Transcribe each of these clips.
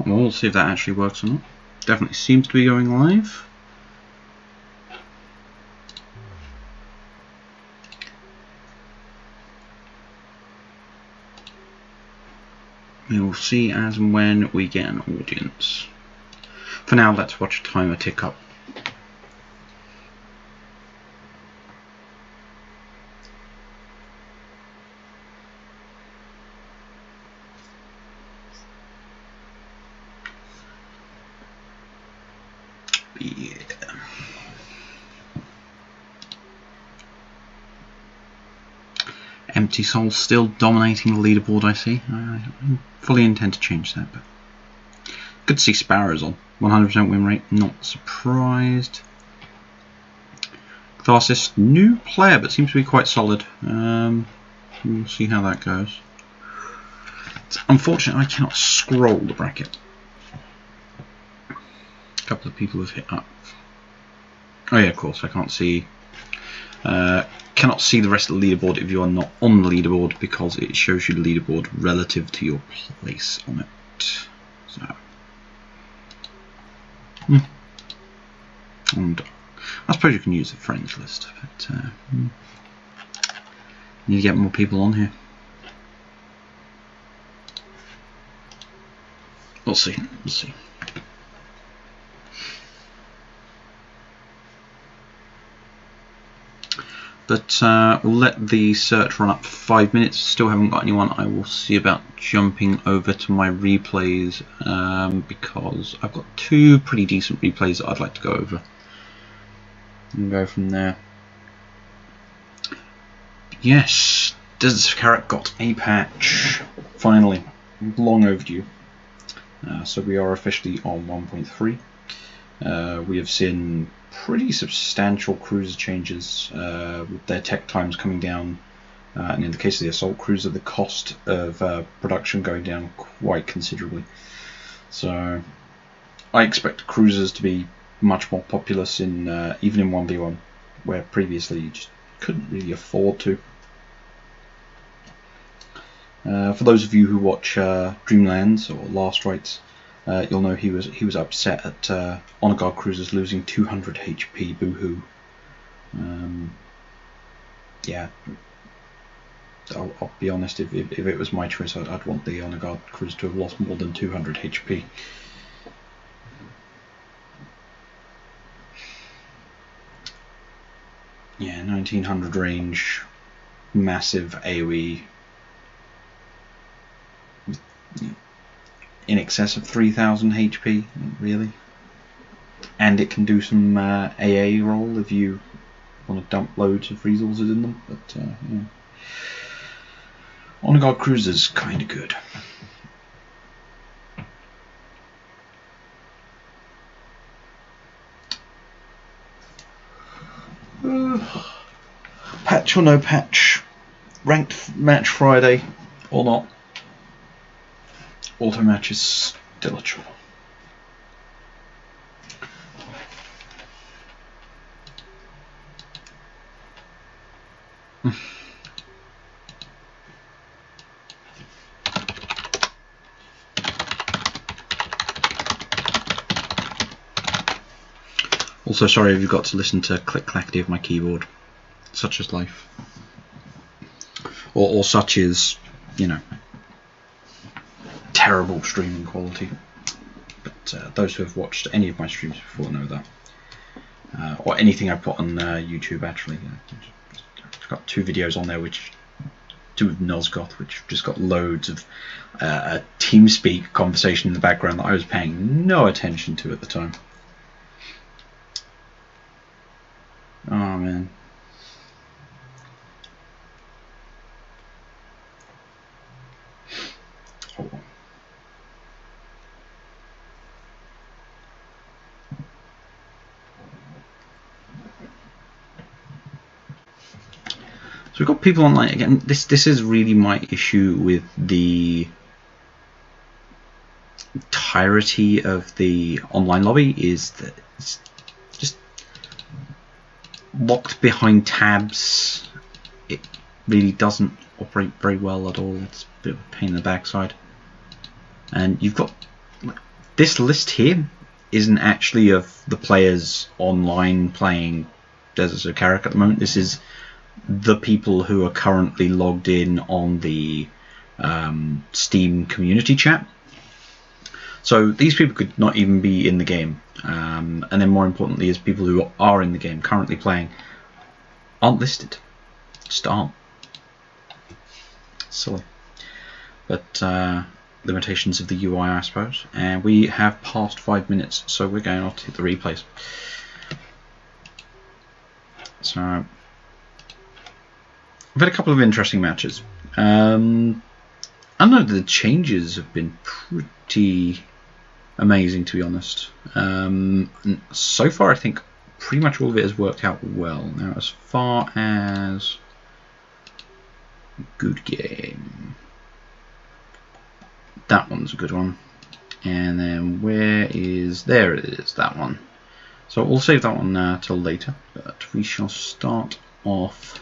Well, we'll see if that actually works or not. Definitely seems to be going live. We will see as and when we get an audience. For now, let's watch timer tick up. Yeah. Empty Soul still dominating the leaderboard, I see. I fully intend to change that, but good to see Sparrows on 100% win rate. Not surprised. Catharsis, new player, but seems to be quite solid. We'll see how that goes. It's unfortunate I cannot scroll the bracket. A couple of people have hit up. Oh yeah, of course, I can't see. Cannot see the rest of the leaderboard if you are not on the leaderboard, because it shows you the leaderboard relative to your place on it. So, and I suppose you can use the friends list, but need to get more people on here. We'll see. We'll see. But we'll let the search run up for 5 minutes. Still haven't got anyone. I will see about jumping over to my replays because I've got 2 pretty decent replays that I'd like to go over and go from there. Yes, Deserts of Kharak got a patch finally, long overdue. So we are officially on 1.3. We have seen pretty substantial cruiser changes with their tech times coming down, and in the case of the assault cruiser, the cost of production going down quite considerably. So I expect cruisers to be much more populous in even in 1v1, where previously you just couldn't really afford to. For those of you who watch Dreamlands or Last Rites, you'll know he was upset at Honor Guard cruisers losing 200 HP. Boohoo. Yeah, I'll be honest. If it was my choice, I'd want the Honor Guard cruiser to have lost more than 200 HP. Yeah, 1900 range, massive AOE. In excess of 3000 HP, really, and it can do some AA roll if you want to dump loads of resources in them. But yeah. Honor Guard cruiser's kind of good. Patch or no patch, ranked match Friday or not, auto match is still a chore. Also, sorry if you've got to listen to click-clackety of my keyboard. Such is life. Or such is, you know, terrible streaming quality. But those who have watched any of my streams before know that. Or anything I put on YouTube, actually. I've got 2 videos on there, which 2 of Nosgoth, which just got loads of a TeamSpeak conversation in the background that I was paying no attention to at the time. Oh man. Oh. So we've got people online again. This is really my issue with the entirety of the online lobby, is that it's just locked behind tabs. It really doesn't operate very well at all. It's a bit of a pain in the backside. And you've got This list here isn't actually of the players online playing Deserts of Kharak at the moment. This is the people who are currently logged in on the Steam community chat. So these people could not even be in the game. And then more importantly is people who are in the game currently playing aren't listed. Just aren't. Silly. But limitations of the UI, I suppose. And we have passed 5 minutes, so we're going off to hit the replays. So I've had a couple of interesting matches. I don't know, the changes have been pretty amazing, to be honest. So far I think pretty much all of it has worked out well. Now as far as good game, that one's a good one. And then there it is, that one. So we'll save that one till later, but we shall start off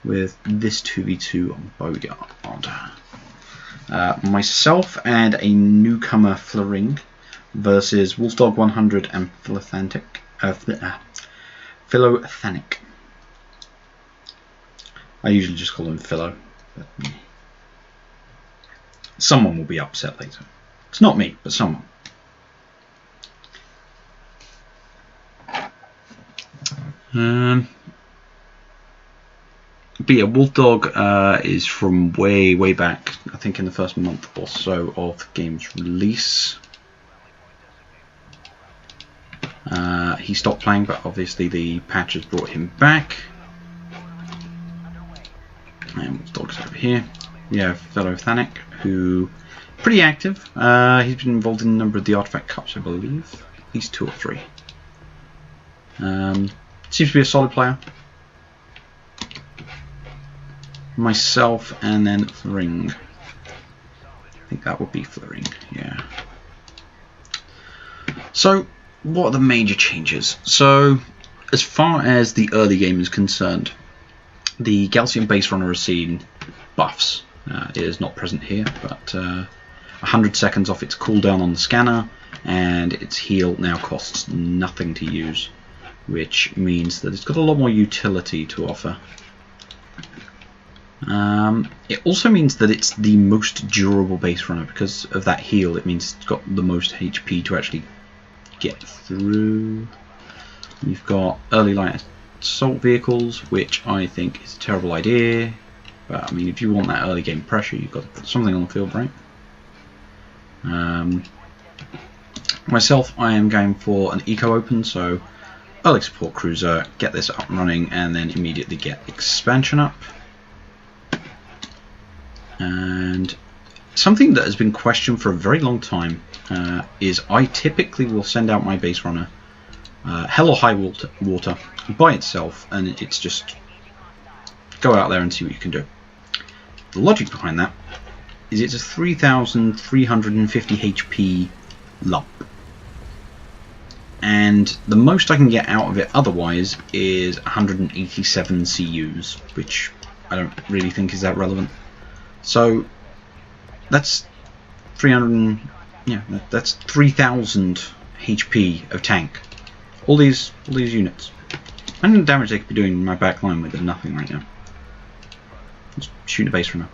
with this 2v2 on Bogard. Myself and a newcomer Flering versus Wolfdog 100 and Philothanic. I usually just call him Philo, but someone will be upset later. It's not me, but someone. But yeah, Wolfdog is from way back, I think in the first month or so of the game's release. He stopped playing, but obviously the patch has brought him back. And Wolfdog's over here. We have fellow Thanic, who pretty active. He's been involved in a number of the Artifact Cups, I believe. At least 2 or 3. Seems to be a solid player. Myself and then Flering. I think that would be Flering, yeah. So, what are the major changes? So, as far as the early game is concerned, the Galcian Base Runner has seen buffs. It is not present here, but 100 seconds off its cooldown on the scanner, and its heal now costs nothing to use, which means that it's got a lot more utility to offer. It also means that it's the most durable base runner because of that heal. It means it's got the most HP to actually get through. You've got early light assault vehicles, which I think is a terrible idea. But I mean, if you want that early game pressure, you've got to put something on the field, right? Myself, I am going for an eco open, so early support cruiser, get this up and running, and then immediately get expansion up. And something that has been questioned for a very long time is I typically will send out my base runner hell or high water by itself, and it's just go out there and see what you can do. The logic behind that is it's a 3,350 HP lump, and the most I can get out of it otherwise is 187 CUs, which I don't really think is that relevant. So that's 300, yeah, that's 3,000 HP of tank. All these units. And the damage they could be doing in my back line with nothing right now. Let's shoot a base runner.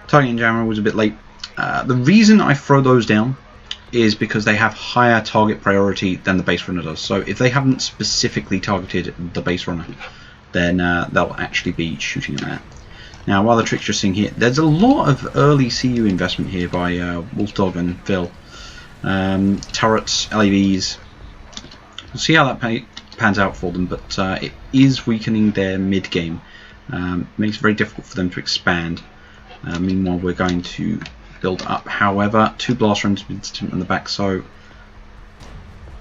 Targeting jammer was a bit late. The reason I throw those down is because they have higher target priority than the base runner does. So if they haven't specifically targeted the base runner, then they'll actually be shooting at that. Now, while the trick's just seeing here, there's a lot of early CU investment here by Wolfdog and Phil. Turrets, LAVs. We'll see how that pans out for them, but it is weakening their mid game. Makes it very difficult for them to expand. Meanwhile, we're going to build up. However, 2 blast runs in the back, so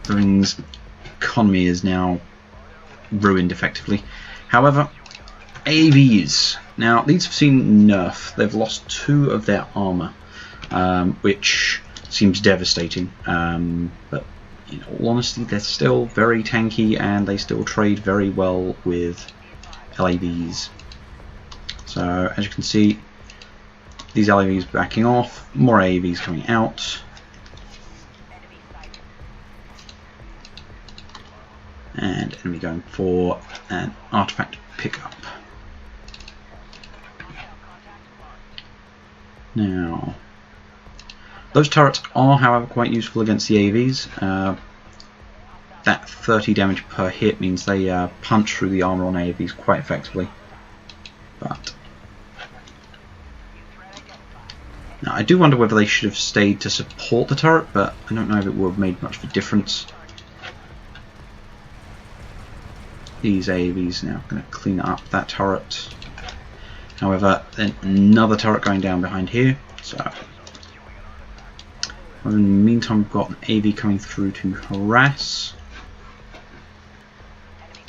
Ring's economy is now ruined effectively. However, AVs. Now, these have seen nerf. They've lost 2 of their armor, which seems devastating. But in all honesty, they're still very tanky, and they still trade very well with LAVs. So, as you can see, These LAVs backing off, more AAVs coming out. And enemy going for an artifact pickup. Now, those turrets are, however, quite useful against the AAVs. That 30 damage per hit means they punch through the armor on AAVs quite effectively. But now, I do wonder whether they should have stayed to support the turret, but I don't know if it would have made much of a difference. These AAVs now going to clean up that turret. However, then another turret going down behind here. So, in the meantime, we've got an AV coming through to harass.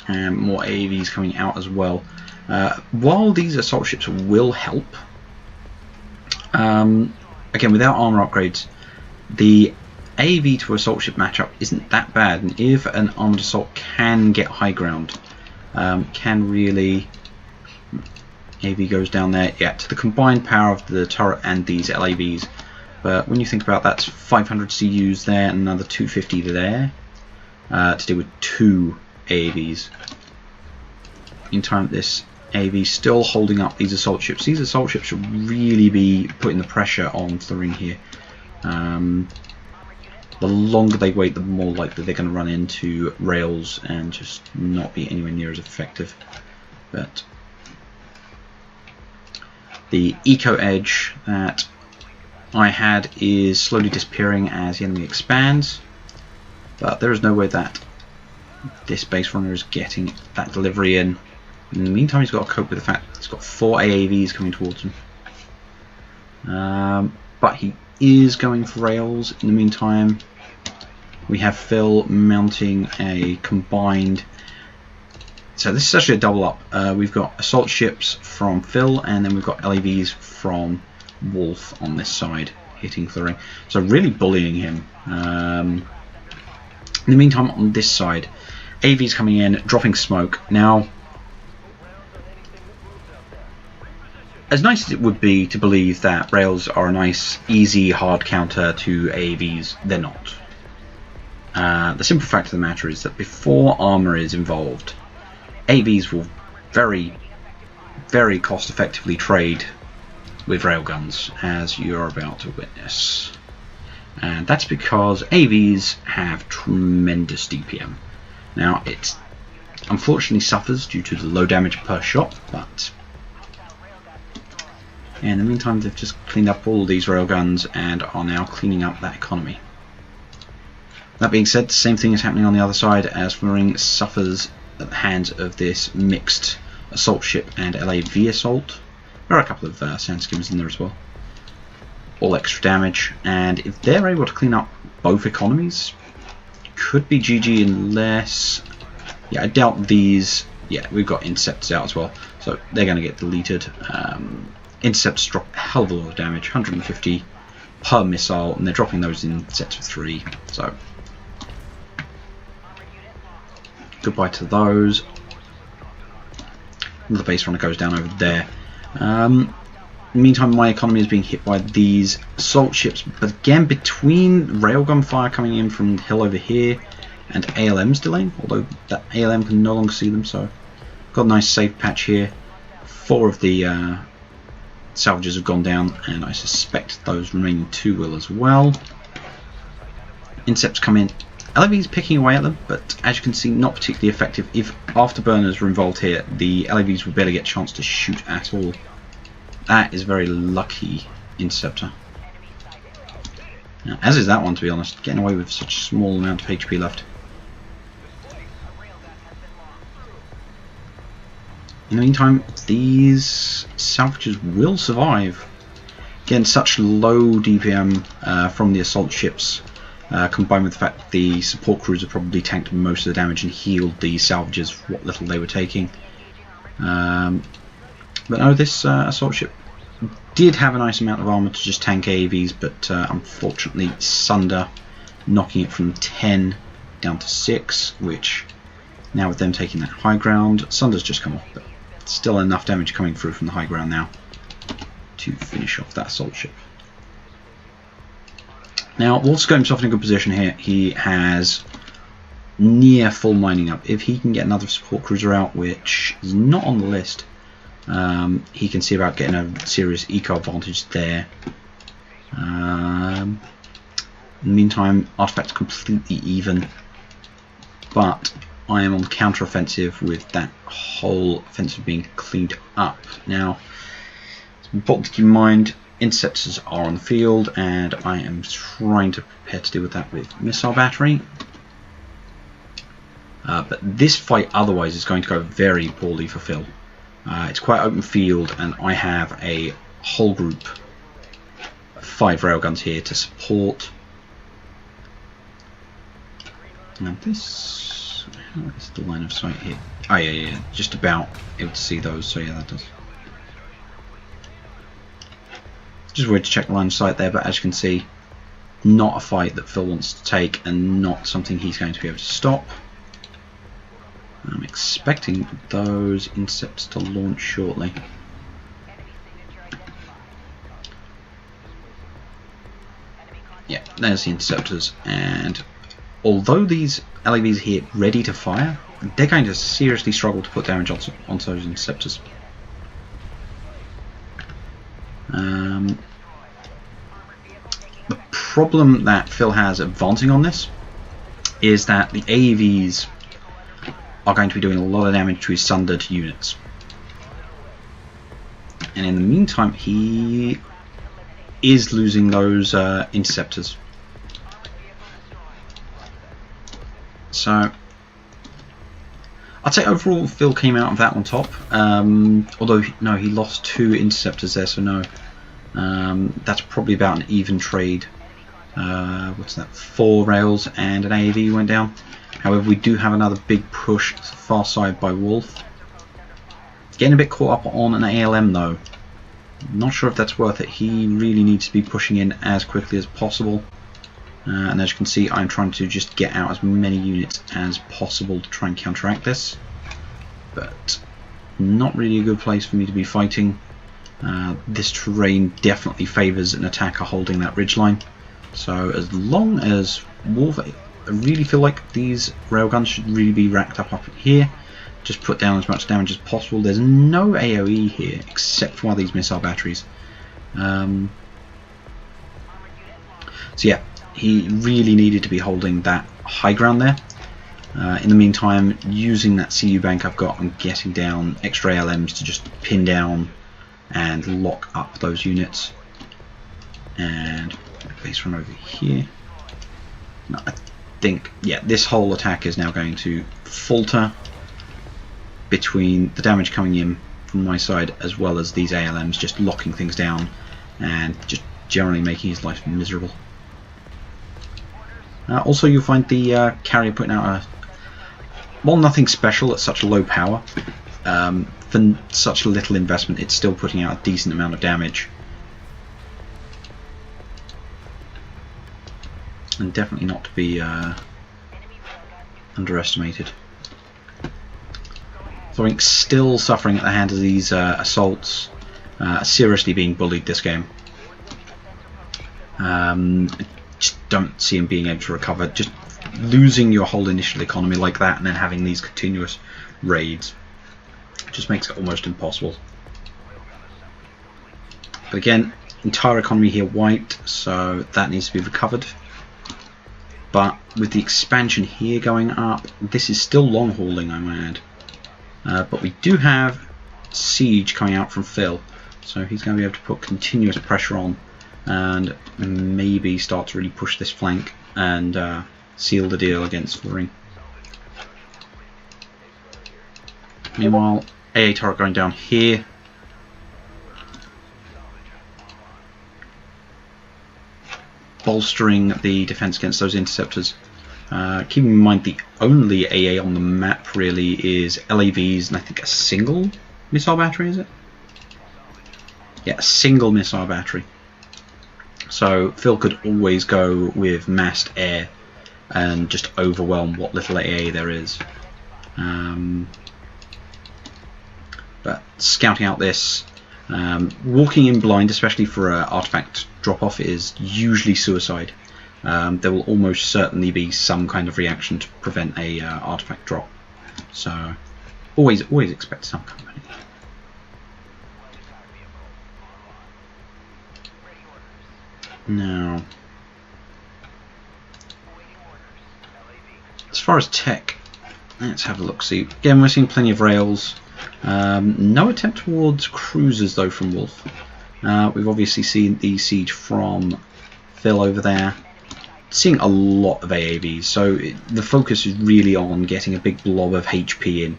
And more AAVs coming out as well. While these assault ships will help, again, without armor upgrades, the AAV to assault ship matchup isn't that bad, and if an armored assault can get high ground, can really... AV goes down there, yeah, to the combined power of the turret and these LAVs. But when you think about that's 500 CUs there and another 250 there to deal with 2 AAVs. Meantime, this AV still holding up these assault ships. These assault ships should really be putting the pressure on the ring here. The longer they wait, the more likely they're going to run into rails and just not be anywhere near as effective. But the eco edge that I had is slowly disappearing as the enemy expands, but there is no way that this base runner is getting that delivery in. In the meantime, he's got to cope with the fact that he's got 4 AAVs coming towards him. But he is going for rails. In the meantime, we have Phil mounting a combined... So this is actually a double up. We've got assault ships from Phil, and then we've got LAVs from Wolf on this side, hitting the ring. So really bullying him. In the meantime, on this side, AVs coming in, dropping smoke. Now, as nice as it would be to believe that rails are a nice, easy, hard counter to AVs, they're not. The simple fact of the matter is that before armor is involved, AVs will very, very cost effectively trade with railguns, as you're about to witness. And that's because AVs have tremendous DPM. Now, it unfortunately suffers due to the low damage per shot, but in the meantime they've just cleaned up all of these railguns and are now cleaning up that economy. That being said, the same thing is happening on the other side as Marine suffers at the hands of this mixed assault ship and LAV assault. There are a couple of sand skimmers in there as well. All extra damage, and if they're able to clean up both economies, could be GG unless... yeah, I doubt these... yeah, we've got interceptors out as well, so they're going to get deleted. Interceptors drop a hell of a lot of damage, 150 per missile, and they're dropping those in sets of 3, so goodbye to those. The base runner goes down over there. In the meantime, my economy is being hit by these assault ships, but again, between railgun fire coming in from the hill over here and ALM's delaying, although that ALM can no longer see them, so got a nice safe patch here. 4 of the salvages have gone down, and I suspect those remaining 2 will as well. Intercepts come in. LAV's picking away at them, but as you can see, not particularly effective. If afterburners were involved here, the LAVs would barely get a chance to shoot at all. That is very lucky interceptor. Now, as is that one, to be honest, getting away with such a small amount of HP left. In the meantime, these salvages will survive. Again, such low DPM from the assault ships, combined with the fact that the support cruiser probably tanked most of the damage and healed the salvages for what little they were taking. But no, this assault ship did have a nice amount of armor to just tank AAVs, but unfortunately Sunder knocking it from 10 down to 6, which now with them taking that high ground, Sunder's just come off, but still enough damage coming through from the high ground now. to finish off that assault ship. Now, Wolf's got himself in a good position here. He has near full mining up. If he can get another support cruiser out, which is not on the list, he can see about getting a serious eco advantage there. In the meantime, artifact's completely even, but I am on the counter-offensive with that whole offensive being cleaned up. Now, it's important to keep in mind, interceptors are on the field, and I am trying to prepare to deal with that with missile battery. But this fight otherwise is going to go very poorly for Phil. It's quite open field, and I have a whole group of 5 railguns here to support. Now this, how is the line of sight here? Oh yeah, just about able to see those, so yeah, that does. Just weird to check the line of sight there, but as you can see, not a fight that Phil wants to take, and not something he's going to be able to stop. I'm expecting those intercepts to launch shortly. Yeah, there's the interceptors, and although these LAVs are here ready to fire, they're going to seriously struggle to put damage onto those interceptors. The problem that Phil has advancing on this is that the AEVs are going to be doing a lot of damage to his sundered units. And in the meantime, he is losing those interceptors. So I'd say overall Phil came out of that on top. Although no, he lost 2 interceptors there, so no. That's probably about an even trade. What's that? 4 rails and an AAV went down. However, we do have another big push to the far side by Wolf. Getting a bit caught up on an ALM though. Not sure if that's worth it. He really needs to be pushing in as quickly as possible. And as you can see, I'm trying to just get out as many units as possible to try and counteract this. But not really a good place for me to be fighting. This terrain definitely favours an attacker holding that ridgeline. So as long as Wolf, I really feel like these railguns should really be racked up here. Just put down as much damage as possible. There's no AoE here except for one of these missile batteries. So yeah, he really needed to be holding that high ground there. In the meantime, using that CU bank I've got, I'm getting down extra ALMs to just pin down and lock up those units. And base run over here. No, I think, yeah, this whole attack is now going to falter between the damage coming in from my side as well as these ALMs just locking things down and just generally making his life miserable. Also, you'll find the carrier putting out a, well, nothing special at such a low power. For such little investment, it's still putting out a decent amount of damage. And definitely not to be underestimated. So I think still suffering at the hands of these assaults, seriously being bullied this game. I just don't see him being able to recover. Just losing your whole initial economy like that and then having these continuous raids just makes it almost impossible. But again, entire economy here wiped, so that needs to be recovered. But with the expansion here going up, this is still long hauling, I might add. But we do have siege coming out from Phil, so he's going to be able to put continuous pressure on and maybe start to really push this flank and seal the deal against Flooring. Meanwhile, AA turret going down here. Bolstering the defense against those interceptors. Keeping in mind the only AA on the map really is LAVs and I think a single missile battery, is it? Yeah, a single missile battery. So Phil could always go with massed air and just overwhelm what little AA there is. But scouting out this Walking in blind, especially for an artifact drop-off, is usually suicide. There will almost certainly be some kind of reaction to prevent a artifact drop. So always expect some company. Now, as far as tech, let's have a look. See, again, we're seeing plenty of rails. No attempt towards cruisers though from Wolf. We've obviously seen the siege from Phil over there. Seeing a lot of AAVs, so the focus is really on getting a big blob of HP in.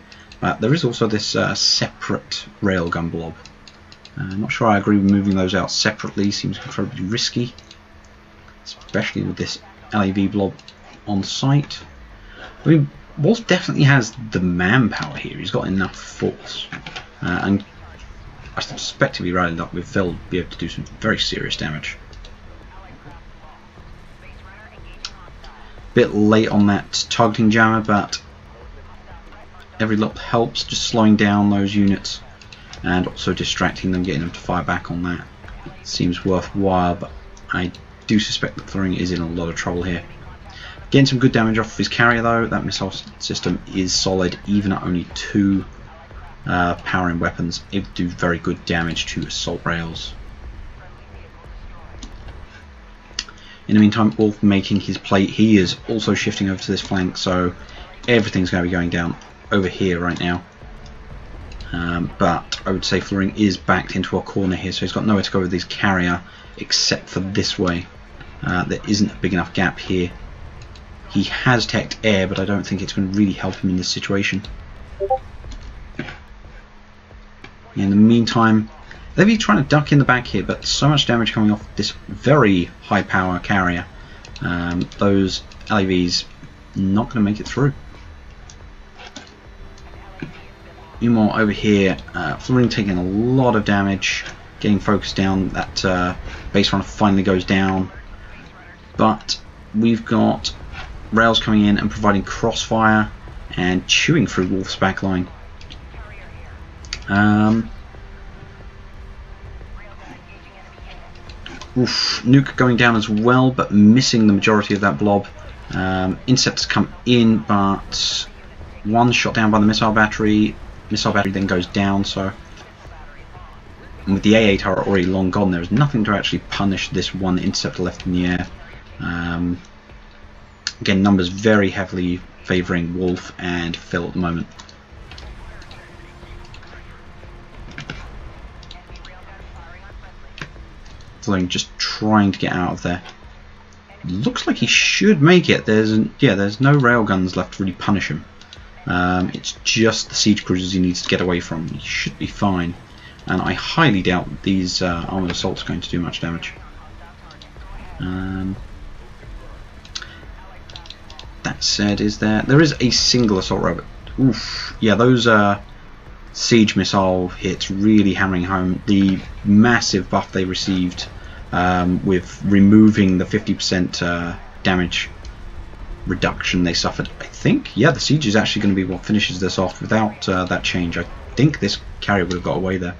There is also this separate railgun blob. Not sure I agree with moving those out separately. Seems incredibly risky, especially with this LAV blob on site. I mean, Wolf definitely has the manpower here. He's got enough force, and I suspect if he rallied up with Phil, be able to do some very serious damage. Bit late on that targeting jammer, but every lot helps, just slowing down those units and also distracting them, getting them to fire back on that seems worthwhile, but I do suspect that Thoring is in a lot of trouble here. Getting some good damage off of his carrier though. That missile system is solid, even at only 2 powering weapons. It would do very good damage to assault rails. In the meantime, Wolf making his plate. He is also shifting over to this flank, so everything's going to be going down over here right now. But I would say Thoring is backed into a corner here, so he's got nowhere to go with his carrier except for this way. There isn't a big enough gap here. He has teched air, but I don't think it's going to really help him in this situation. In the meantime, they'll be trying to duck in the back here, but so much damage coming off this very high power carrier. Those LAVs not going to make it through. Meanwhile, over here, Thoring taking a lot of damage, getting focused down. That base runner finally goes down, but we've got rails coming in and providing crossfire and chewing through Wolf's backline. Nuke going down as well, but missing the majority of that blob. Interceptors come in, but one shot down by the missile battery. Missile battery then goes down, so and with the AA turret already long gone, there is nothing to actually punish this one interceptor left in the air. Again, numbers very heavily favouring Wolf and Phil at the moment. Thoring just trying to get out of there. Looks like he should make it. There's no railguns left to really punish him. It's just the siege cruisers he needs to get away from. He should be fine, and I highly doubt these armoured assaults are going to do much damage. That said, there is a single assault robot. Oof, yeah, those siege missile hits really hammering home the massive buff they received with removing the 50% damage reduction they suffered. I think, yeah, the siege is actually going to be what finishes this off. Without that change, I think this carrier would have got away there.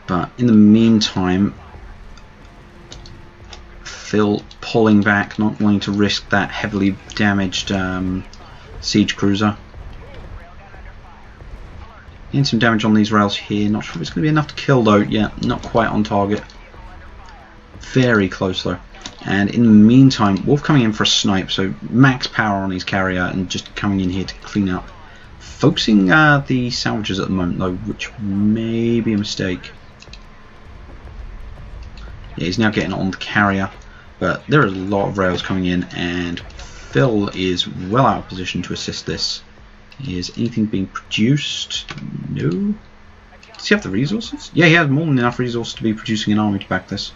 But in the meantime, Phil pulling back, not wanting to risk that heavily damaged siege cruiser. Getting some damage on these rails here. Not sure if it's going to be enough to kill though. Yeah, not quite on target. Very close though. And in the meantime, Wolf coming in for a snipe, so max power on his carrier and just coming in here to clean up. Focusing the salvagers at the moment though, which may be a mistake. Yeah, he's now getting on the carrier, but there are a lot of rails coming in, and Phil is well out of position to assist this. Is anything being produced? No. Does he have the resources? Yeah, he has more than enough resources to be producing an army to back this.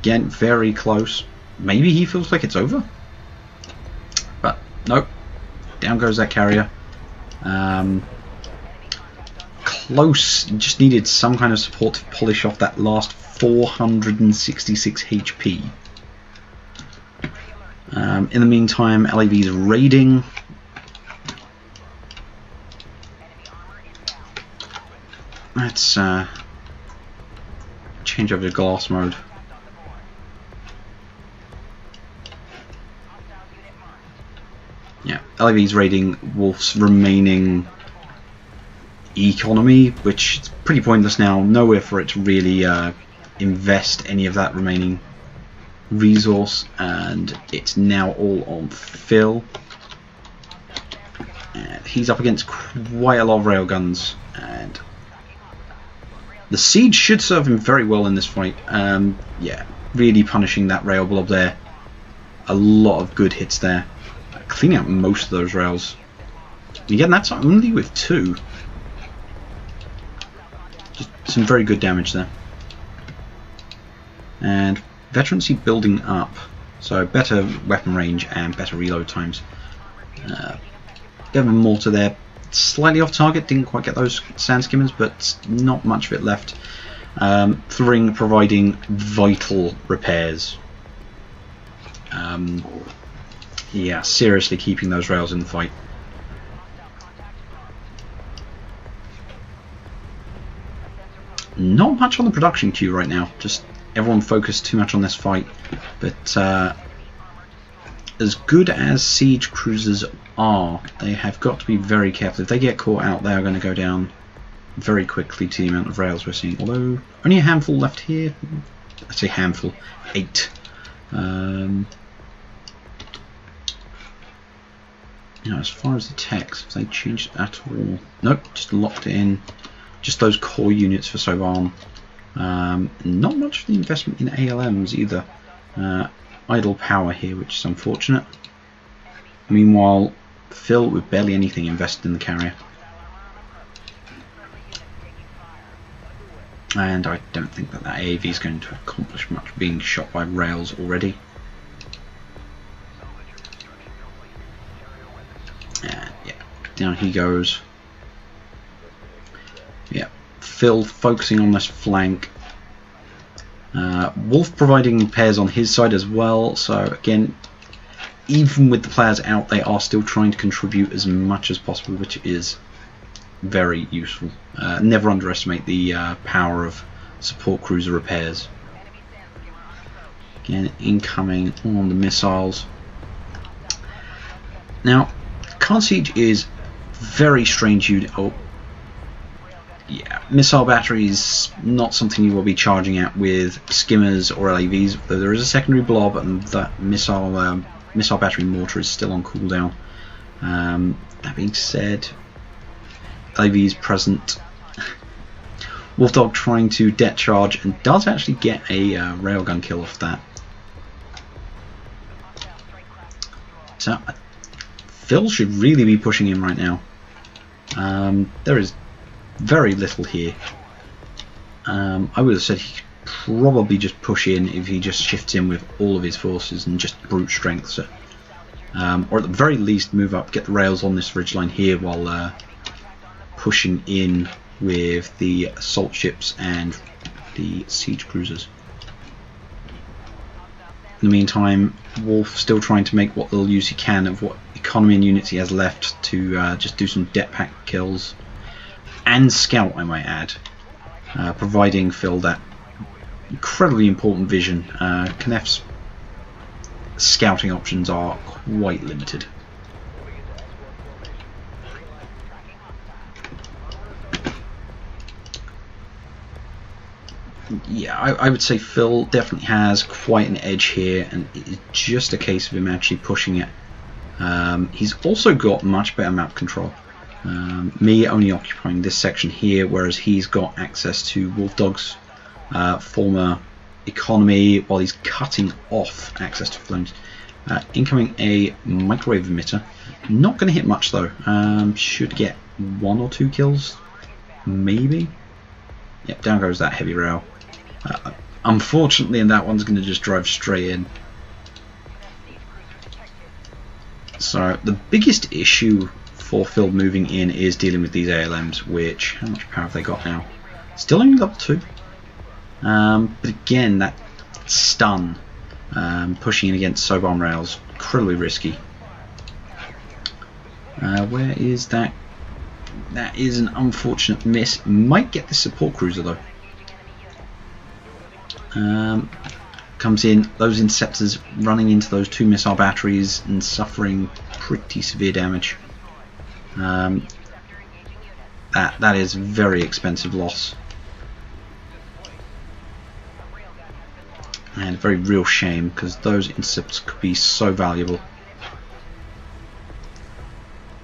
Again, very close. Maybe he feels like it's over, but nope. Down goes that carrier. Close. Just needed some kind of support to polish off that last 466 HP. In the meantime, LAV's raiding. Let's change over to glass mode. Yeah, LAV's raiding Wolf's remaining economy, which is pretty pointless now. Nowhere for it to really invest any of that remaining resource, and it's now all on Phil. And he's up against quite a lot of railguns, and the siege should serve him very well in this fight. Yeah, really punishing that rail blob there. A lot of good hits there. Cleaning out most of those rails. Again, that's only with 2. Just some very good damage there. And veterancy building up. So better weapon range and better reload times. Bit of a mortar there. Slightly off target, didn't quite get those sand skimmers, but not much of it left. Thring providing vital repairs. Yeah, seriously keeping those rails in the fight. Not much on the production queue right now, just everyone focused too much on this fight. But as good as siege cruisers are, they have got to be very careful. If they get caught out, they are going to go down very quickly to the amount of rails we're seeing. Although only a handful left here. I say handful, 8. Now, as far as the text, have they changed it at all? Nope, just locked it in. Just those core units for Soban. Not much of the investment in ALMs either. Idle power here, which is unfortunate. Meanwhile, Phil with barely anything invested in the carrier. And I don't think that AAV is going to accomplish much, being shot by rails already. And yeah, down he goes. Yeah, Phil focusing on this flank. Wolf providing repairs on his side as well. So again, even with the players out, they are still trying to contribute as much as possible, which is very useful. Never underestimate the power of support cruiser repairs. Again, incoming on the missiles. Now, Khan Siege is very strange unit. Oh, yeah, missile batteries not something you will be charging at with skimmers or LAVs. Though there is a secondary blob, and that missile battery mortar is still on cooldown. That being said, LAVs present. Wolfdog trying to det charge and does actually get a railgun kill off that. So Phil should really be pushing him right now. There is very little here. I would have said he could probably just push in if he just shifts in with all of his forces and just brute strength. So, or at the very least move up, get the rails on this ridgeline here while pushing in with the assault ships and the siege cruisers. In the meantime, Wolf still trying to make what little use he can of what economy and units he has left to just do some det pack kills and scout, I might add, providing Phil that incredibly important vision. Knef's scouting options are quite limited. Yeah, I would say Phil definitely has quite an edge here, and it's just a case of him actually pushing it. He's also got much better map control. Me only occupying this section here, whereas he's got access to Wolfdog's former economy, while he's cutting off access to flames. Incoming a microwave emitter. Not going to hit much though. Should get 1 or 2 kills, maybe. Yep, down goes that heavy rail. Unfortunately, and that one's going to just drive straight in. So the biggest issue for Phil moving in is dealing with these ALMs, which, how much power have they got now? Still only level 2. But again, that stun Pushing in against Sobarm rails, incredibly risky. Where is that? That is an unfortunate miss. Might get the support cruiser though. Comes in, those interceptors running into those 2 missile batteries and suffering pretty severe damage. That is a very expensive loss. And a very real shame, because those interceptors could be so valuable.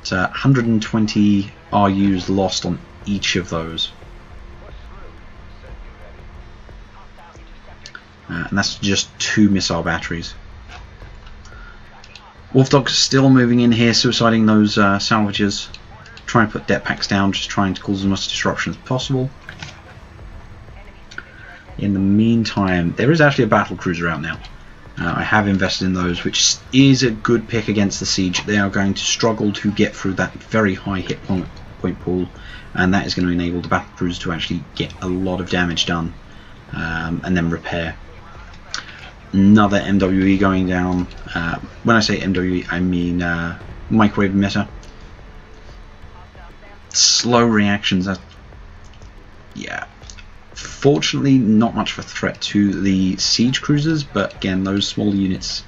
It's 120 RUs lost on each of those. And that's just 2 missile batteries. Wolfdog's still moving in here, suiciding those salvagers, trying to put debt packs down, just trying to cause as much disruption as possible. In the meantime, there is actually a battle cruiser out now. I have invested in those, which is a good pick against the siege. They are going to struggle to get through that very high hit point pool, and that is going to enable the battle cruiser to actually get a lot of damage done, and then repair. Another MWE going down. When I say MWE, I mean microwave emitter. Slow reactions. Yeah. Fortunately, not much of a threat to the siege cruisers, but again, those smaller units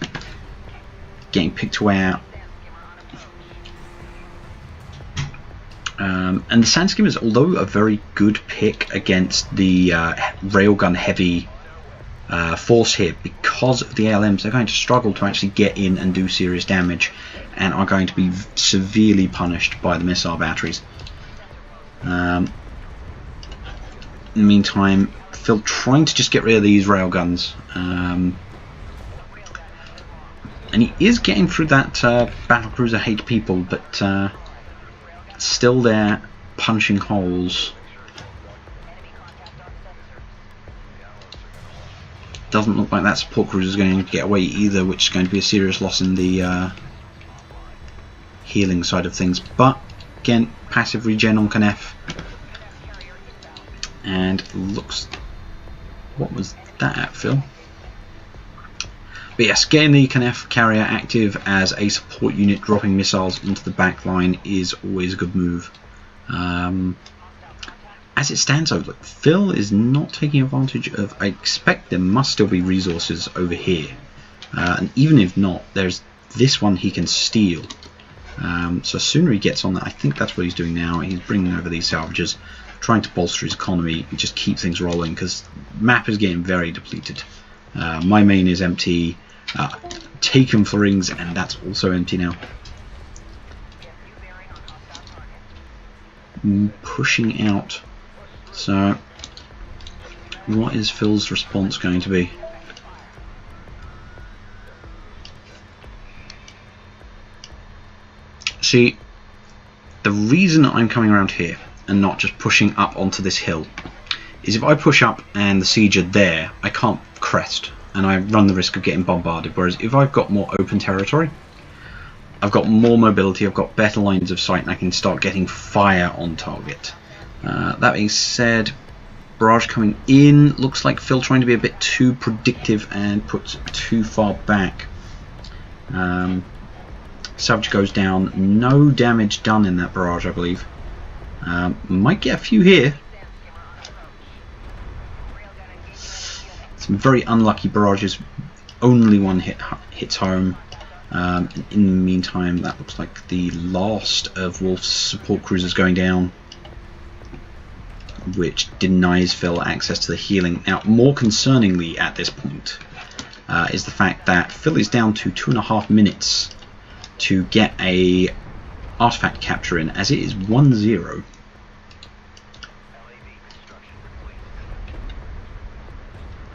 getting picked away out. And the Sand Skimmers, although a very good pick against the railgun heavy force here, because of the ALMs, they're going to struggle to actually get in and do serious damage, and are going to be severely punished by the missile batteries. In the meantime, Phil trying to just get rid of these railguns, and he is getting through that battlecruiser hate people, but still there punching holes. Doesn't look like that support cruiser is going to get away either, which is going to be a serious loss in the healing side of things. But again, passive regen on Knief. And looks, what was that at, Phil? But yes, getting the Knief carrier active as a support unit, dropping missiles into the back line is always a good move. As it stands, though, look, Phil is not taking advantage of. I expect there must still be resources over here, and even if not, there's this one he can steal. So sooner he gets on that, I think that's what he's doing now. He's bringing over these salvagers, trying to bolster his economy and just keep things rolling, because the map is getting very depleted. My main is empty, taken for rings, and that's also empty now. Pushing out. So what is Phil's response going to be? See, the reason I'm coming around here and not just pushing up onto this hill is if I push up and the siege are there, I can't crest and I run the risk of getting bombarded, whereas if I've got more open territory, I've got more mobility, I've got better lines of sight, and I can start getting fire on target. That being said, barrage coming in. Looks like Phil trying to be a bit too predictive and puts too far back. Salvage goes down. No damage done in that barrage, I believe. Might get a few here. Some very unlucky barrages. Only one hits home. In the meantime, that looks like the last of Wolf's support cruisers going down, which denies Phil access to the healing. Now, more concerningly at this point is the fact that Phil is down to 2.5 minutes to get a artifact capture in, as it is 1-0.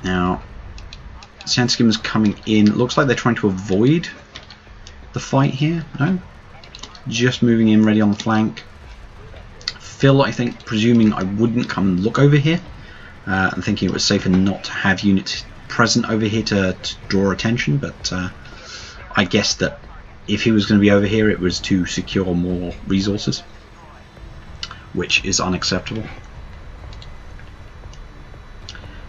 Now, Sand Skimmers coming in. Looks like they're trying to avoid the fight here. No, just moving in, ready on the flank. Phil, I think, presuming I wouldn't come and look over here, and thinking it was safer not to have units present over here to draw attention, but I guess that if he was going to be over here, it was to secure more resources, which is unacceptable.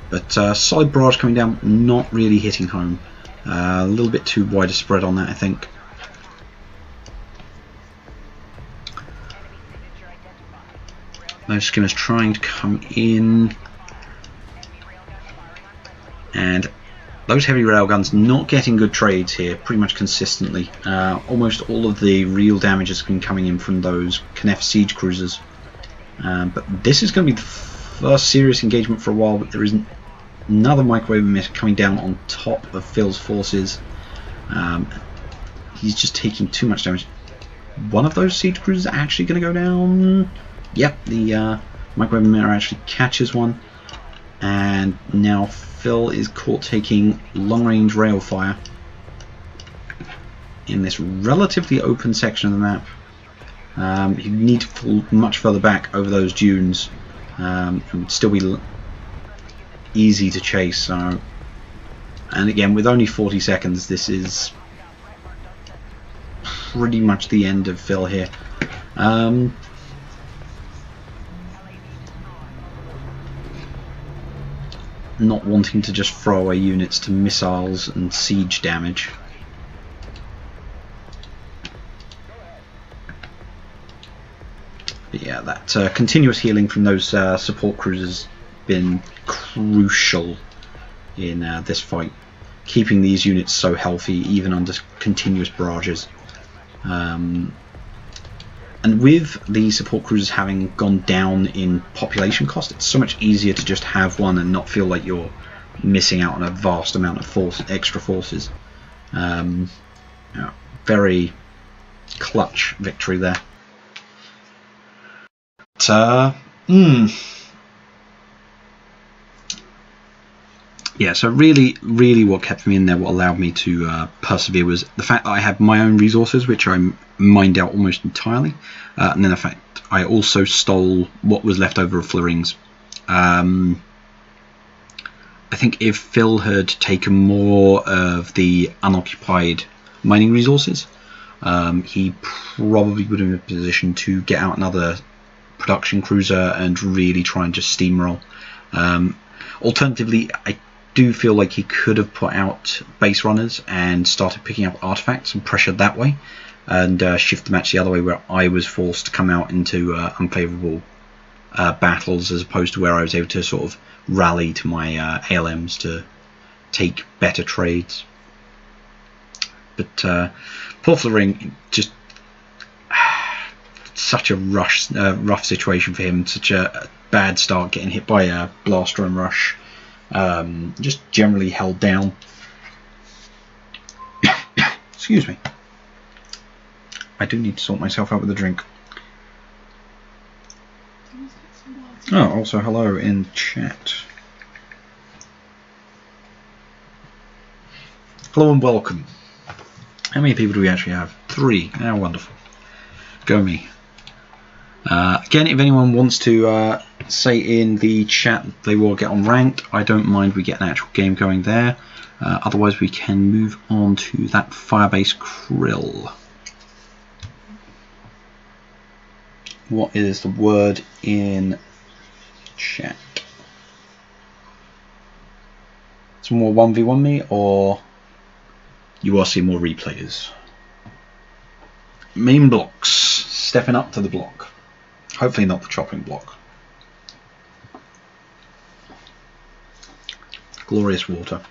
But solid barrage coming down, not really hitting home. A little bit too wide a spread on that, I think. Those skimmers trying to come in, and those heavy railguns not getting good trades here pretty much consistently. Almost all of the real damage has been coming in from those Knef siege cruisers. But this is going to be the first serious engagement for a while, but there is another microwave miss coming down on top of Phil's forces. He's just taking too much damage. One of those siege cruisers actually going to go down. Yep, the microwave mirror actually catches one, and now Phil is caught taking long-range rail fire in this relatively open section of the map. You need to pull much further back over those dunes, and still be easy to chase. So, and again, with only 40 seconds, this is pretty much the end of Phil here. Not wanting to just throw away units to missiles and siege damage. But yeah, that continuous healing from those support cruisers been crucial in this fight, keeping these units so healthy even under continuous barrages. And with the support cruisers having gone down in population cost, it's so much easier to just have one and not feel like you're missing out on a vast amount of extra forces. Yeah, very clutch victory there. But, yeah, so really what kept me in there, what allowed me to persevere, was the fact that I had my own resources, which I mined out almost entirely, and then the fact I also stole what was left over of Florings. I think if Phil had taken more of the unoccupied mining resources, he probably would have been in a position to get out another production cruiser and really try and just steamroll. Alternatively, I do feel like he could have put out base runners and started picking up artifacts and pressured that way, and shift the match the other way, where I was forced to come out into unfavourable battles, as opposed to where I was able to sort of rally to my ALMs to take better trades. But Paul Florring, just such a rough situation for him, such a bad start, getting hit by a blaster and rush. Just generally held down. Excuse me. I do need to sort myself out with a drink. Oh, also hello in chat. Hello and welcome. How many people do we actually have? 3. How wonderful. Go me. Again, if anyone wants to say in the chat they will get on ranked, I don't mind, we get an actual game going there. Otherwise we can move on to that Firebase Krill. What is the word in chat? Some more 1v1 me, or you will see more replays? Main blocks, stepping up to the block. Hopefully not the chopping block. Glorious water.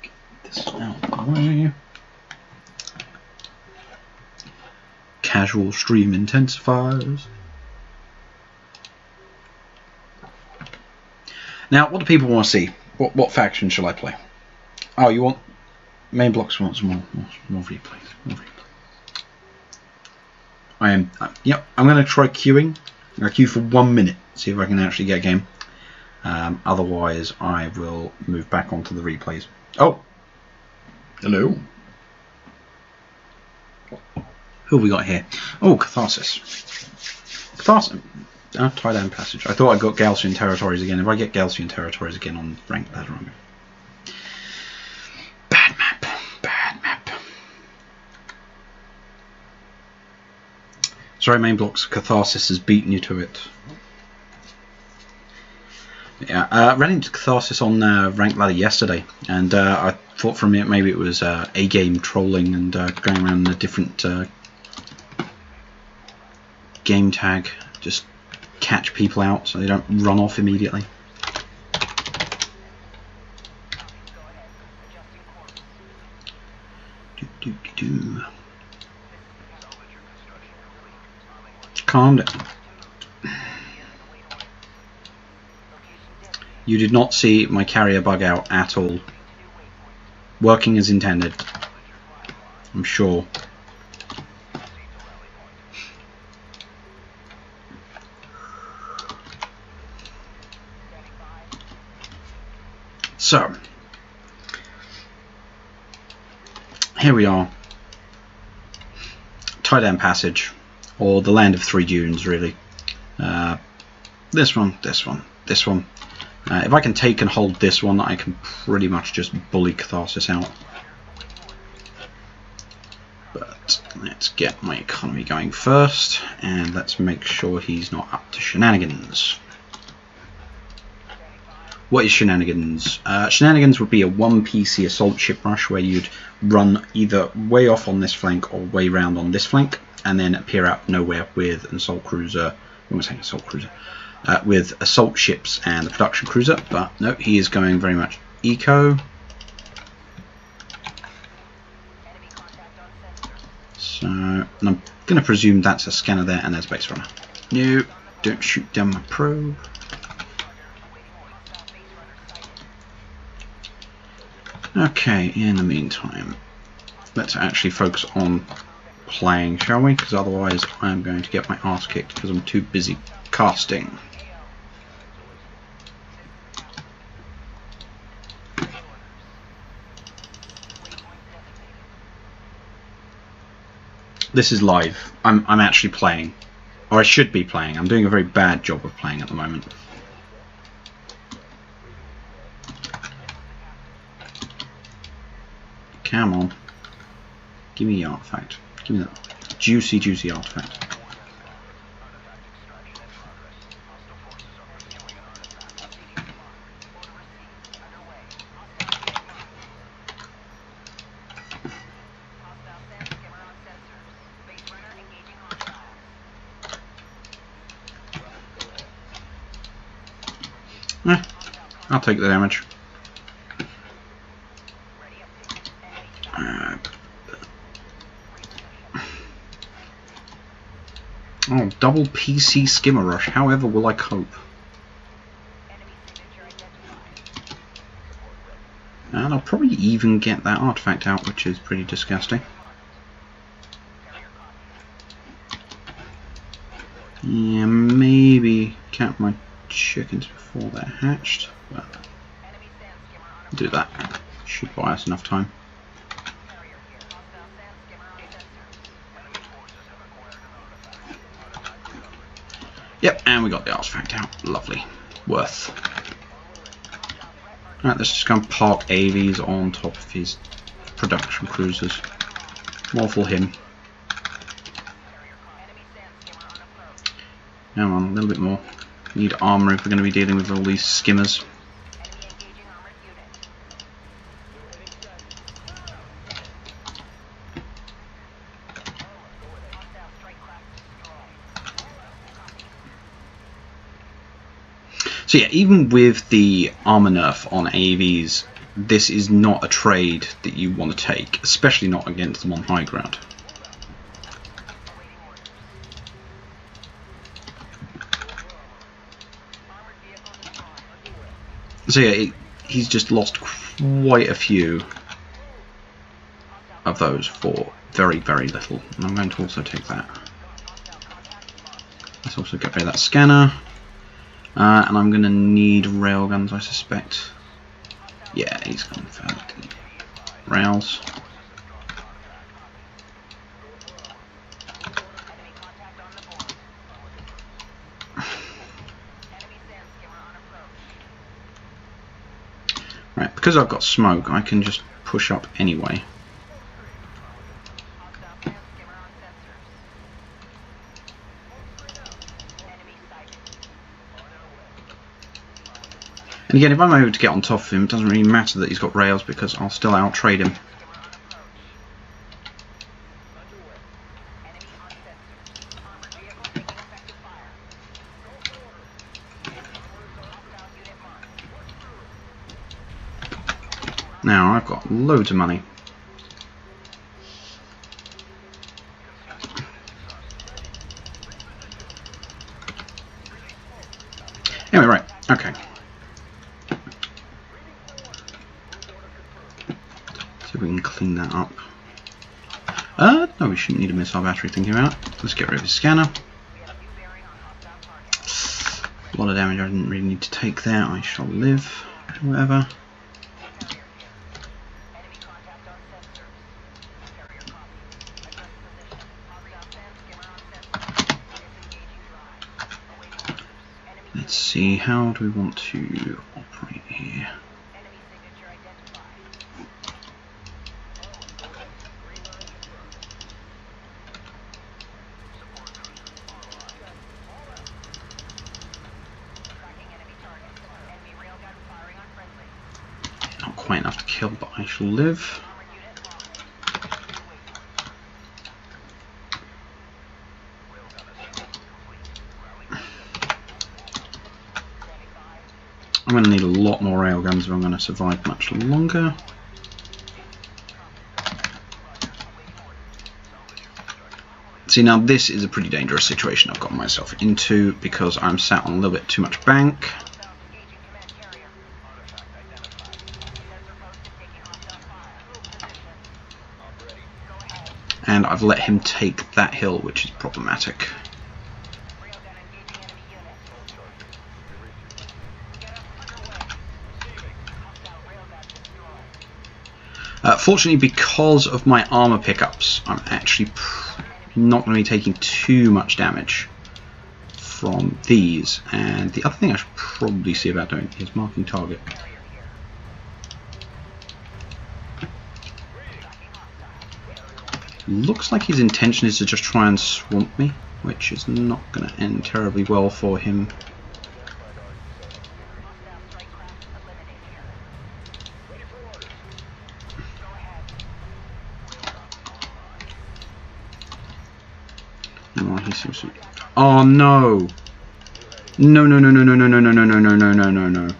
Get this out of the way. Casual stream intensifiers. Now, what do people want to see? What faction shall I play? Oh, you want main blocks? Want some more replays? More replays. Yep. I'm going to try queuing. I'm going to queue for 1 minute. See if I can actually get a game. Otherwise, I will move back onto the replays. Oh, hello. Who have we got here? Oh, Catharsis. Catharsis. Tie down passage. I thought I got Gaussian territories again. If I get Gaussian territories again on ranked ladder, I'm bad map. Bad map. Sorry, main blocks. Catharsis has beaten you to it. Yeah, I ran into Catharsis on Rank Ladder yesterday, and I thought for a minute maybe it was A-game trolling and going around a different game tag, just catch people out so they don't run off immediately. Calm down. You did not see my carrier bug out at all. Working as intended, I'm sure. So, here we are. Tie-down Passage, or the Land of Three Dunes, really. This one, this one, this one. If I can take and hold this one, I can pretty much just bully Catharsis out. But let's get my economy going first, and let's make sure he's not up to shenanigans. What is shenanigans? Shenanigans would be a 1 PC assault ship rush where you'd run either way off on this flank or way round on this flank, and then appear out nowhere with an assault cruiser. What am I saying? Assault cruiser. With assault ships and a production cruiser, but no, he is going very much eco. So, and I'm going to presume that's a scanner there, and there's a base runner. No, don't shoot down my probe. Okay, in the meantime, let's actually focus on playing, shall we? Because otherwise I'm going to get my ass kicked because I'm too busy casting. This is live. I'm actually playing. Or I should be playing. I'm doing a very bad job of playing at the moment. Come on. Give me the artifact. Give me that juicy, juicy artifact. I'll take the damage. Oh, double PC skimmer rush. However will I cope? And I'll probably even get that artifact out, which is pretty disgusting. Yeah, maybe count my chickens before they're hatched, but do that. Should buy us enough time. Yep, and we got the artifact out. Lovely. Worth. Alright, let's just go and park AVs on top of his production cruisers. More for him. Come on, a little bit more. Need armour if we're going to be dealing with all these skimmers. So yeah, even with the armor nerf on AVs, this is not a trade that you want to take, especially not against them on high ground. So yeah, he's just lost quite a few of those for very, very little. And I'm going to also take that. Let's also get rid of that scanner. And I'm going to need railguns, I suspect. Yeah, he's going for the rails. Right, because I've got smoke, I can just push up anyway. And again, if I'm able to get on top of him, it doesn't really matter that he's got rails because I'll still out-trade him. Now I've got loads of money. Anyway, right, okay. See if we can clean that up. No, we shouldn't need a missile battery, thinking about it. Let's get rid of his scanner. A lot of damage I didn't really need to take there. I shall live. Whatever. Let's see, how do we want to operate here? Not quite enough to kill, but I shall live. I'm going to need a lot more railguns if I'm going to survive much longer. See, now this is a pretty dangerous situation I've got myself into because I'm sat on a little bit too much bank. And I've let him take that hill, which is problematic. Fortunately, because of my armor pickups, I'm actually not going to be taking too much damage from these. And the other thing I should probably see about doing is marking target. Looks like his intention is to just try and swamp me, which is not going to end terribly well for him. Oh no! No, no, no, no, no, no, no, no, no, no, no, no, no, no, no.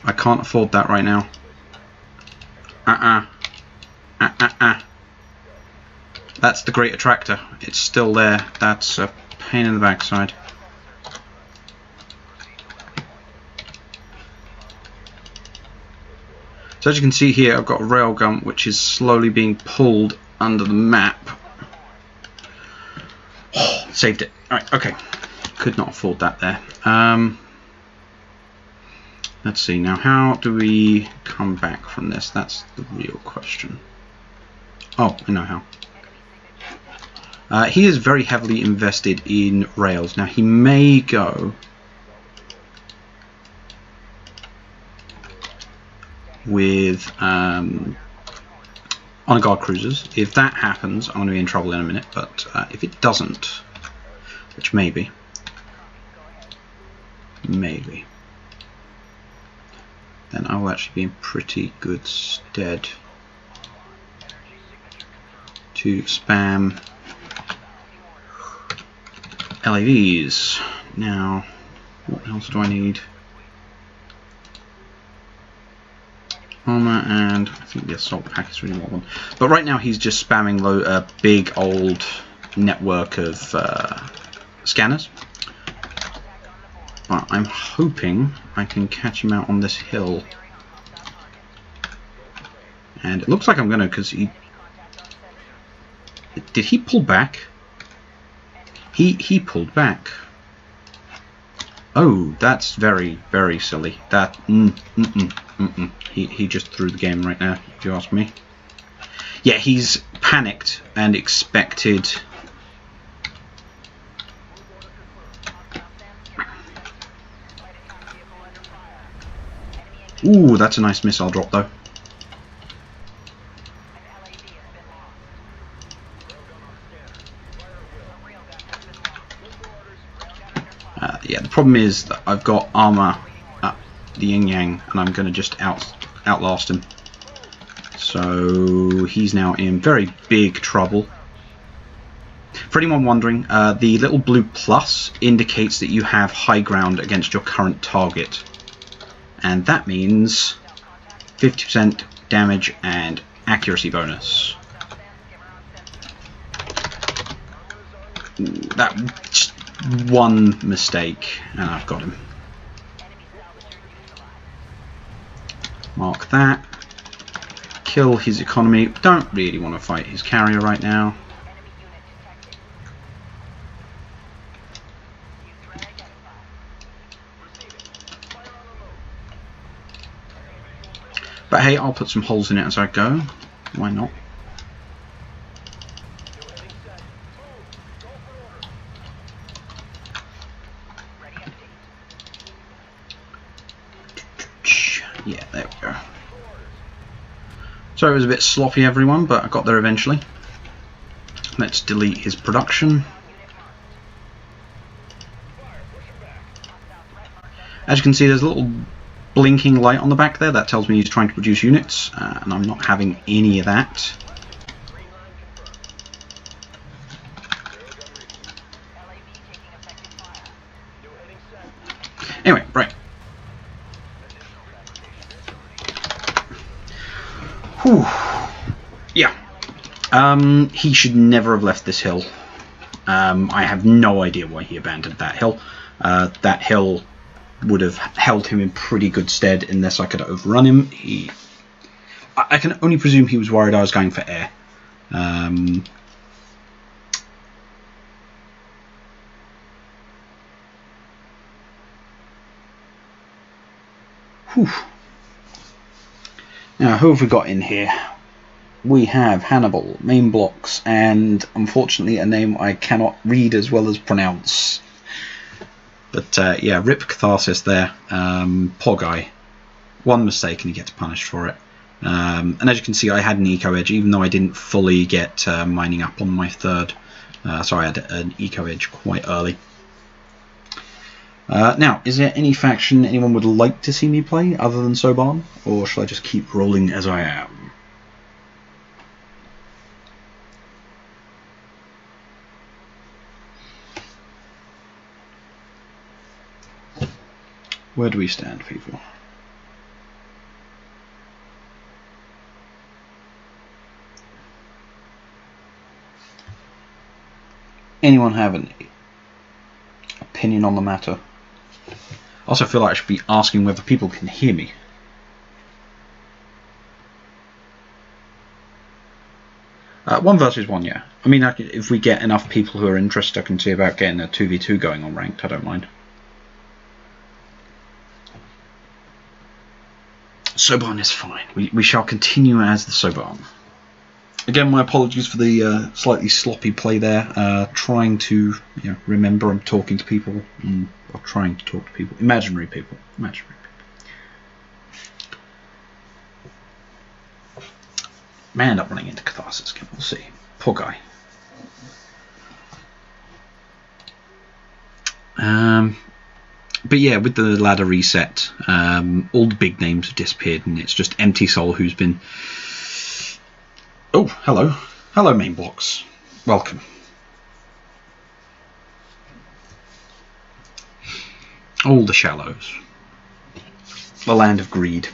I can't afford that right now. That's the Great Attractor. It's still there. That's a pain in the backside. So as you can see here, I've got a railgun which is slowly being pulled under the map. Oh, saved it. Alright, okay. Could not afford that there. Let's see now, how do we come back from this? That's the real question. Oh, I know how. He is very heavily invested in rails. Now he may go with honor guard cruisers. If that happens, I'm going to be in trouble in a minute. But if it doesn't, which maybe, then I will actually be in pretty good stead to spam LAVs. Now, what else do I need? Armor, and I think the assault pack is really more one. But right now he's just spamming a big old network of scanners. But I'm hoping I can catch him out on this hill. And it looks like I'm going to, because he... Did he pull back? He pulled back. Oh, that's very, very silly. That... He just threw the game right now, if you ask me. Yeah, he's panicked and expected... Ooh, that's a nice missile drop, though. Yeah, the problem is that I've got armor the yin yang, and I'm going to just outlast him. So he's now in very big trouble. For anyone wondering, the little blue plus indicates that you have high ground against your current target, and that means 50% damage and accuracy bonus. That just one mistake, and I've got him. Mark that. Kill his economy. Don't really want to fight his carrier right now. But hey, I'll put some holes in it as I go. Why not? Yeah, there we go. So it was a bit sloppy, everyone, but I got there eventually. Let's delete his production. As you can see, there's a little blinking light on the back there. That tells me he's trying to produce units, and I'm not having any of that. Anyway, right. Whew. Yeah. He should never have left this hill. I have no idea why he abandoned that hill. That hill would have held him in pretty good stead unless I could overrun him. I can only presume he was worried I was going for air. Whew. Now, who have we got in here? We have Hannibal, main blocks, and unfortunately a name I cannot read as well as pronounce. But yeah, rip Catharsis there. Poor guy. One mistake and he gets punished for it. And as you can see, I had an eco edge, even though I didn't fully get mining up on my third. So I had an eco edge quite early. Now, is there any faction anyone would like to see me play other than Soban? Or shall I just keep rolling as I am? Where do we stand, people? Anyone have any opinion on the matter? I also feel like I should be asking whether people can hear me. One versus one, yeah. I mean, if we get enough people who are interested, I can see about getting a 2v2 going on ranked. I don't mind. Soban is fine. We shall continue as the Soban. Again, my apologies for the slightly sloppy play there. Trying to remember I'm talking to people, or trying to talk to people. Imaginary people. Imaginary people. May end up running into Catharsis again. We'll see. Poor guy. But yeah, with the ladder reset, all the big names have disappeared, and it's just Empty Soul who's been... Oh, hello. Hello, main blocks. Welcome. All the shallows. The land of greed.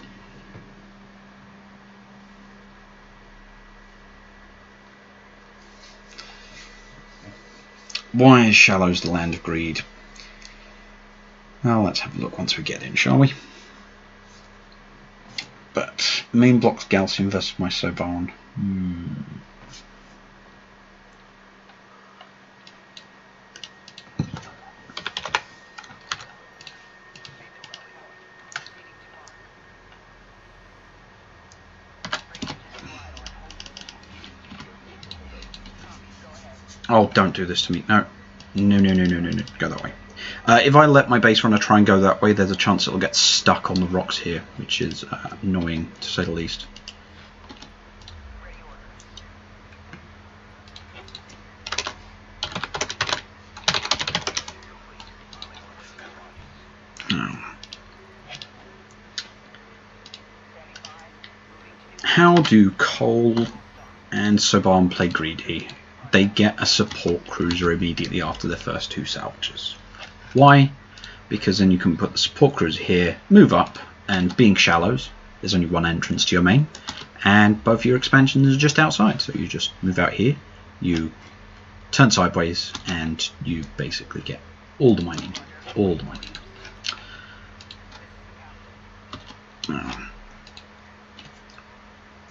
Why is shallows the land of greed? Well, let's have a look once we get in, shall we? But main blocks Galcian versus my Soban. Oh, don't do this to me. No. No, no, no, no, no, no. Go that way. If I let my base runner try and go that way, there's a chance it'll get stuck on the rocks here, which is annoying, to say the least. How do Cole and Soban play greedy? They get a support cruiser immediately after their first 2 salvages. Why? Because then you can put the support cruiser here, move up, and being shallows, there's only 1 entrance to your main, and both your expansions are just outside. So you just move out here, you turn sideways, and you basically get all the mining. All the mining.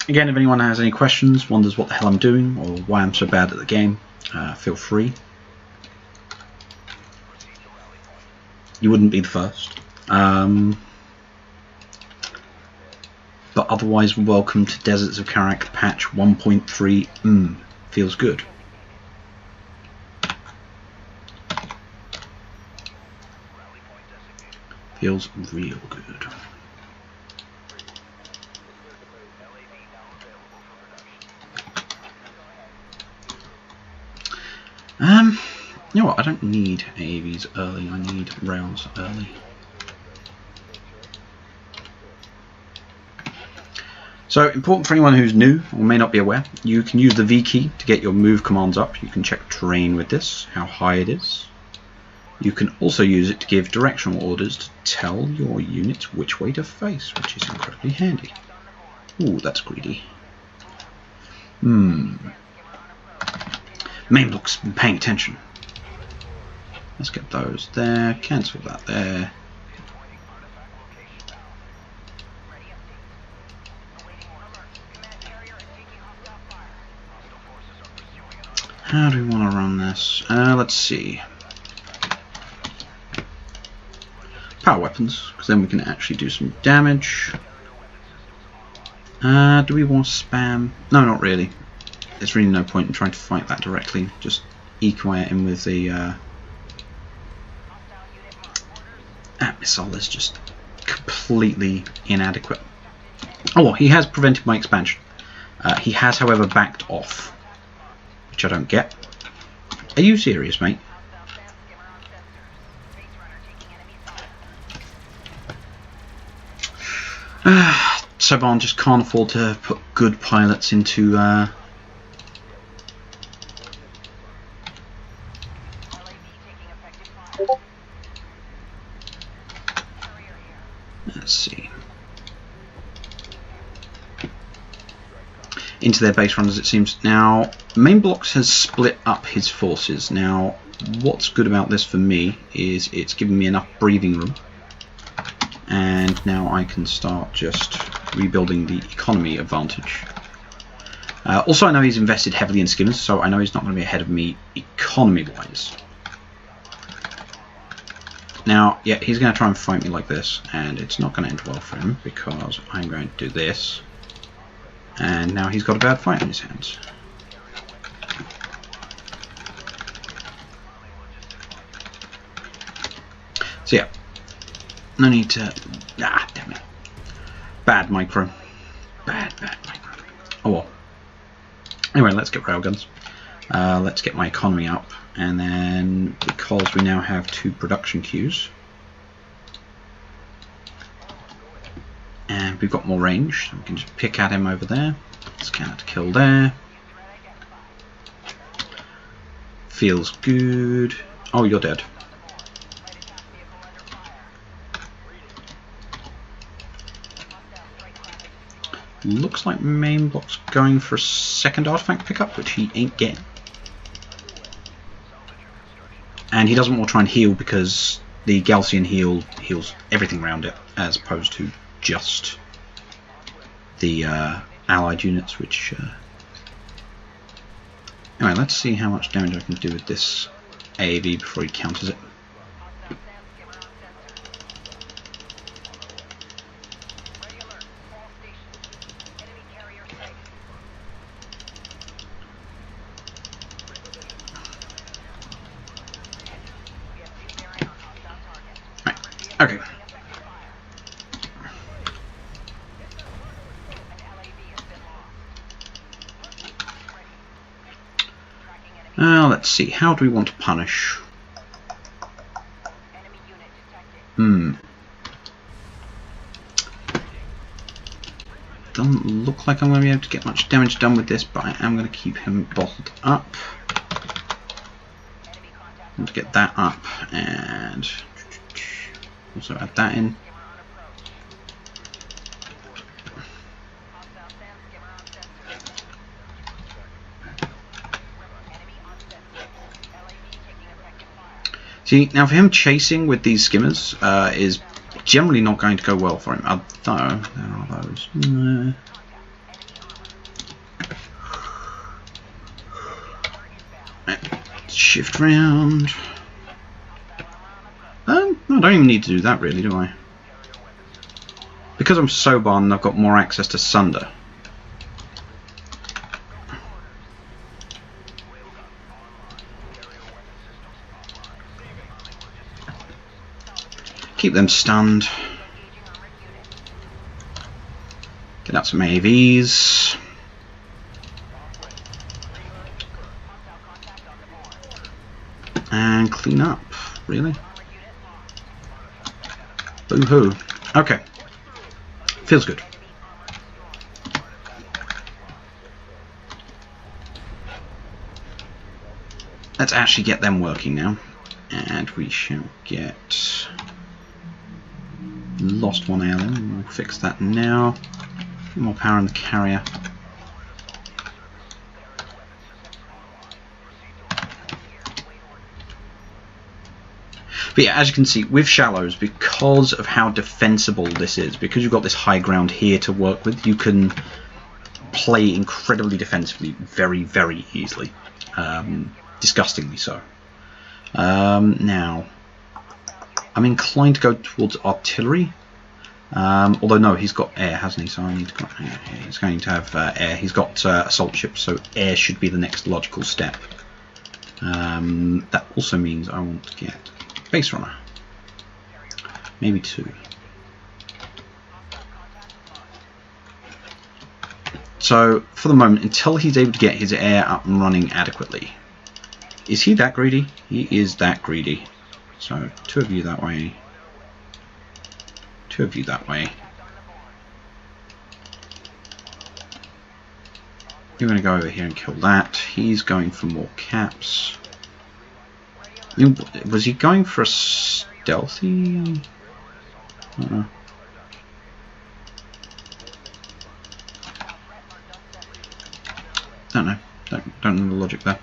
Again, if anyone has any questions, wonders what the hell I'm doing, or why I'm so bad at the game, feel free. You wouldn't be the first. But otherwise, welcome to Deserts of Kharak patch 1.3. Feels good. Feels real good. You know what, I don't need AAVs early, I need rails early. So, important for anyone who's new or may not be aware, you can use the V key to get your move commands up. You can check terrain with this, how high it is. You can also use it to give directional orders to tell your units which way to face, which is incredibly handy. Ooh, that's greedy. Main block's been paying attention. Let's get those there, cancel that there. How do we want to run this? Let's see. Power weapons, because then we can actually do some damage. Do we want to spam? No, not really. There's really no point in trying to fight that directly. Just eco it in with the that missile is just completely inadequate. Oh well, he has prevented my expansion. He has, however, backed off, which I don't get. Are you serious, mate? Soban just can't afford to put good pilots into let's see. Into their base runners, it seems. Now, Main Blocks has split up his forces. Now, what's good about this for me is it's giving me enough breathing room. And now I can start just rebuilding the economy advantage. Also, I know he's invested heavily in skimmers, so I know he's not going to be ahead of me economy-wise. Now, yeah, he's going to try and fight me like this, and it's not going to end well for him, because I'm going to do this. And now he's got a bad fight on his hands. So yeah, no need to... Ah, damn it. Bad micro. Bad micro. Oh well. Anyway, let's get railguns. Let's get my economy up. And then, because we now have 2 production queues, and we've got more range, so we can just pick at him over there. Scan it to kill there. Feels good. Oh, you're dead. Looks like Main Block's going for a second artifact pickup, which he ain't getting. And he doesn't want to try and heal because the Galcian heal heals everything around it, as opposed to just the allied units, which... Anyway, let's see how much damage I can do with this AAV before he counters it. Okay. Let's see. How do we want to punish? The doesn't look like I'm going to be able to get much damage done with this, but I am going to keep him bottled up. And get that up, and also add that in. See, now for him chasing with these skimmers is generally not going to go well for him, although there are those. Shift round. I don't even need to do that really, do I? Because I'm Soban, I've got more access to Sunder. Keep them stunned. Get out some AVs. And clean up, really? Boo-hoo. Okay. Feels good. Let's actually get them working now. And we shall get... Lost one alien. We'll fix that now. More power in the carrier. But yeah, as you can see, with Shallows, because of how defensible this is, because you've got this high ground here to work with, you can play incredibly defensively very, very easily. Disgustingly so. Now, I'm inclined to go towards artillery. Although no, he's got air, hasn't he? So I need to go, he's going to have air. He's got assault ships, so air should be the next logical step. That also means I want to get base runner, maybe 2. So for the moment, until he's able to get his air up and running adequately. Is he that greedy? He is that greedy. So 2 of you that way. 2 of you that way. You're going to go over here and kill that. He's going for more caps. Was he going for a stealthy? I don't know. Don't know the logic there.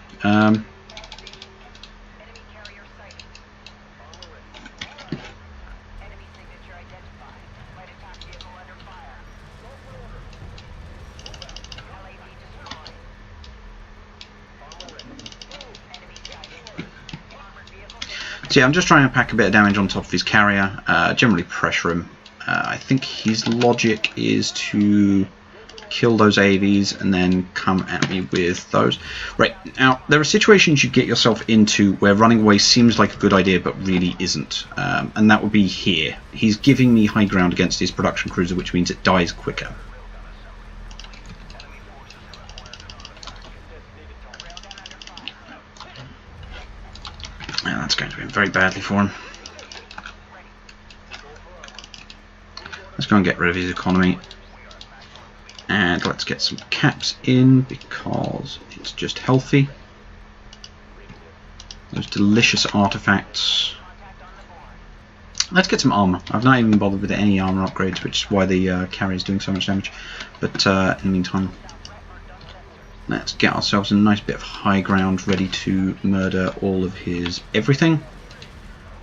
So yeah, I'm just trying to pack a bit of damage on top of his carrier, generally pressure him. I think his logic is to kill those AVs and then come at me with those. Right, now there are situations you get yourself into where running away seems like a good idea but really isn't, and that would be here. He's giving me high ground against his production cruiser, which means it dies quicker. That's going to be very badly for him. Let's go and get rid of his economy. And let's get some caps in because it's just healthy. Those delicious artifacts. Let's get some armor. I've not even bothered with any armor upgrades, which is why the carrier is doing so much damage. But in the meantime, let's get ourselves a nice bit of high ground ready to murder all of his everything.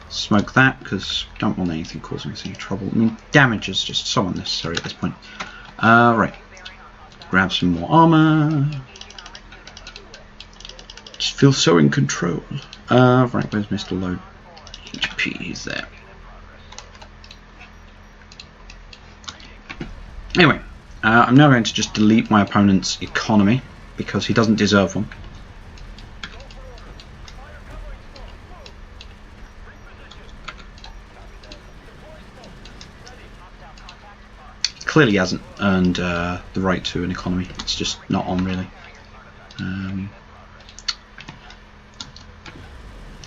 Smoke that, because don't want anything causing us any trouble. I mean, damage is just so unnecessary at this point. Right. Grab some more armor. Just feel so in control. Right, where's Mr. Low HP? He's there. Anyway, I'm now going to just delete my opponent's economy, because he doesn't deserve one. Clearly hasn't earned the right to an economy. It's just not on, really.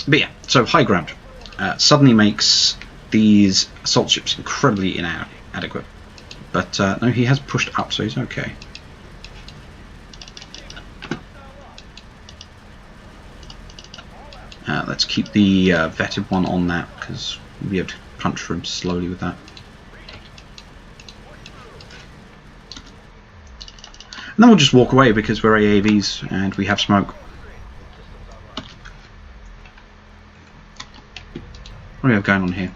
But yeah, so high ground suddenly makes these assault ships incredibly inadequate. But no, he has pushed up, so he's okay. Let's keep the vetted one on that, because we'll be able to punch for him slowly with that. And then we'll just walk away because we're AAVs and we have smoke. What do we have going on here?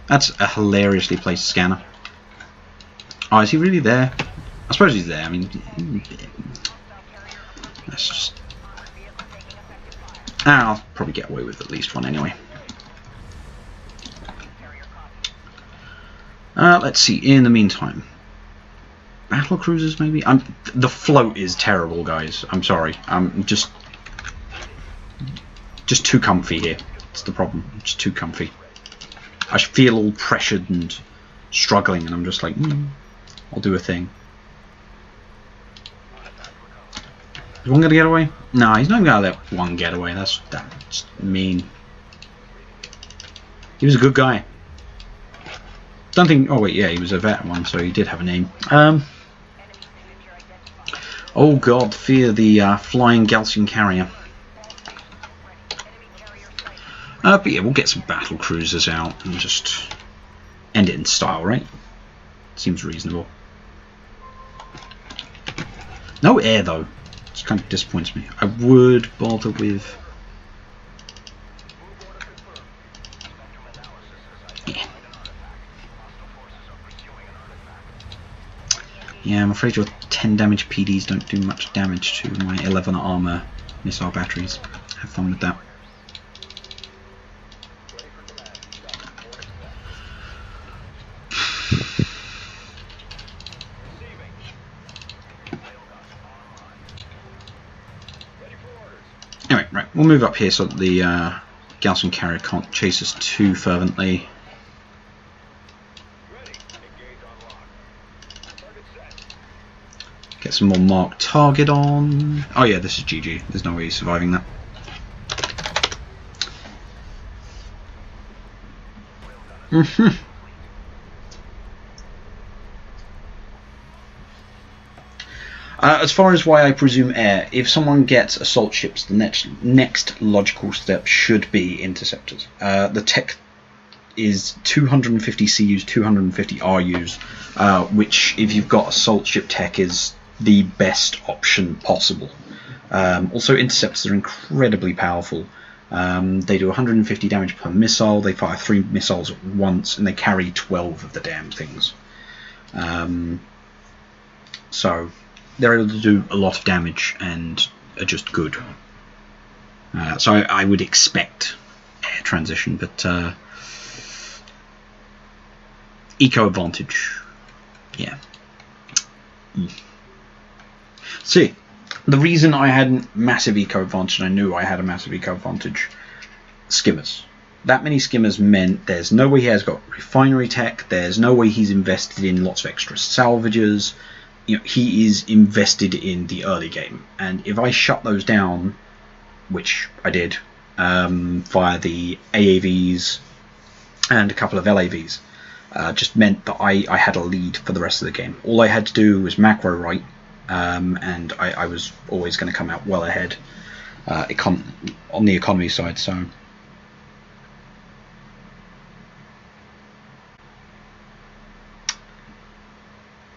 That's a hilariously placed scanner. Oh, is he really there? I suppose he's there. I mean, let's just... I'll probably get away with at least one anyway. Let's see, in the meantime. Battle cruisers, maybe? The float is terrible, guys. I'm sorry. I'm just too comfy here. That's the problem. I'm just too comfy. I feel all pressured and struggling, and I'm just like, I'll do a thing. Is one going to get away? No, he's not going to let one get away. That's mean. He was a good guy. Don't think... Oh, wait, yeah, he was a vet one, so he did have a name. Oh, God, fear the flying Galcian carrier. But yeah, we'll get some battle cruisers out and just end it in style, right? Seems reasonable. No air, though. It kind of disappoints me. I would bother with... Yeah, I'm afraid your 10 damage PDs don't do much damage to my 11 armor missile batteries. Have fun with that. Anyway, right, we'll move up here so that the Galcian carrier can't chase us too fervently. Get some more marked target on. Oh yeah, this is GG. There's no way he's surviving that. As far as why I presume air, if someone gets assault ships, the next logical step should be interceptors. The tech is 250 CUs, 250 RUs, which, if you've got assault ship tech, is the best option possible. Also, interceptors are incredibly powerful. They do 150 damage per missile, they fire 3 missiles at once, and they carry 12 of the damn things. So they're able to do a lot of damage and are just good. So I would expect air transition, but eco advantage, yeah. See, the reason I had massive eco advantage, and I knew I had a massive eco advantage, skimmers. That many skimmers meant there's no way he has got refinery tech, there's no way he's invested in lots of extra salvages. You know, he is invested in the early game, and if I shut those down, which I did via the AAVs and a couple of LAVs, just meant that I had a lead for the rest of the game. All I had to do was macro right, and I was always going to come out well ahead on the economy side. So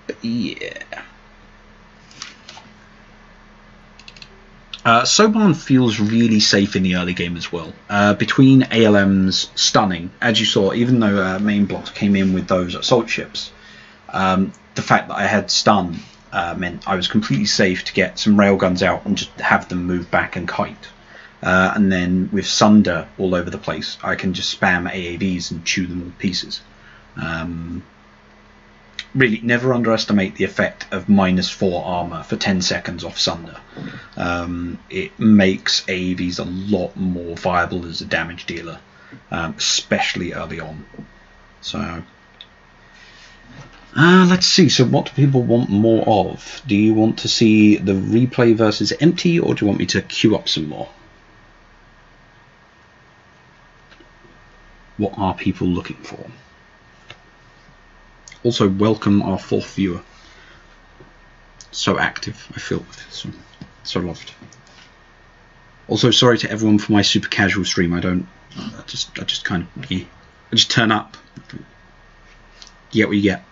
but yeah. Soban feels really safe in the early game as well. Between ALM's stunning, as you saw, even though main blocks came in with those assault ships, the fact that I had stun meant I was completely safe to get some railguns out and just have them move back and kite. And then with Sunder all over the place, I can just spam AAVs and chew them all to pieces. Really, never underestimate the effect of -4 armor for 10 seconds off Sunder. It makes AAVs a lot more viable as a damage dealer, especially early on. So, let's see. So, what do people want more of? Do you want to see the replay versus empty, or do you want me to queue up some more? What are people looking for? Also, welcome our 4th viewer. So active, I feel so loved. Also, sorry to everyone for my super casual stream. I just kind of, I just turn up. You get what you get.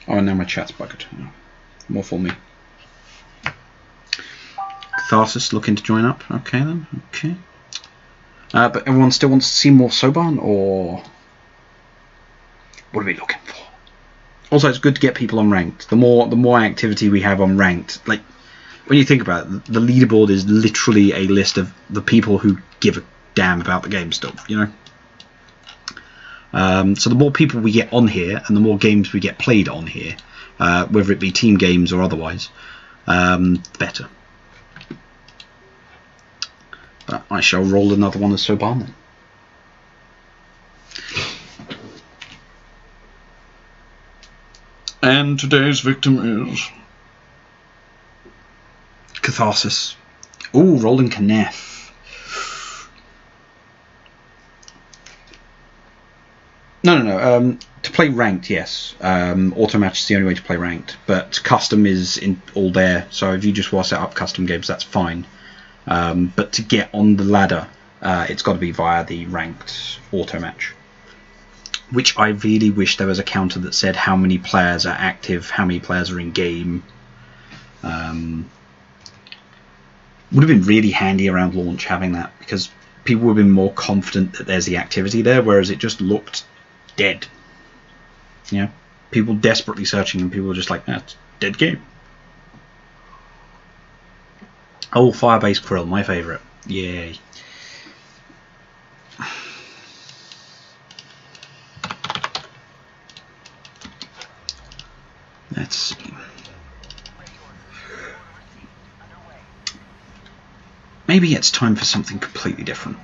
Oh, and now my chat's buggered. More for me. Catharsis looking to join up. Okay then. Okay. But everyone still wants to see more Soban, or what are we looking for? Also, it's good to get people on ranked. The more activity we have on ranked, like when you think about it, the leaderboard is literally a list of the people who give a damn about the game still. You know. So the more people we get on here, and the more games we get played on here, whether it be team games or otherwise, the better. But I shall roll another one as Soban then. And today's victim is Catharsis. Ooh, rolling Knef. No. To play ranked, yes. Auto match is the only way to play ranked, but custom is all there. So if you just want to set up custom games, that's fine. But to get on the ladder, it's got to be via the ranked auto match. Which I really wish there was a counter that said how many players are active, how many players are in game. Would have been really handy around launch having that, because people would have been more confident that there's the activity there, whereas it just looked dead. You know, people desperately searching, and people were just like, that's dead game. Oh, Firebase Krill, my favourite. Yay. Let's see. Maybe it's time for something completely different.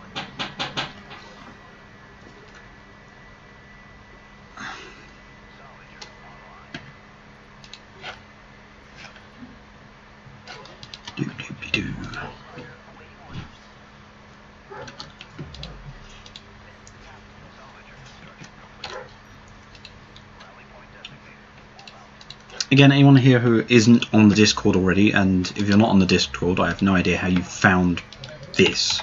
Again, anyone here who isn't on the Discord already, and if you're not on the Discord, I have no idea how you found this,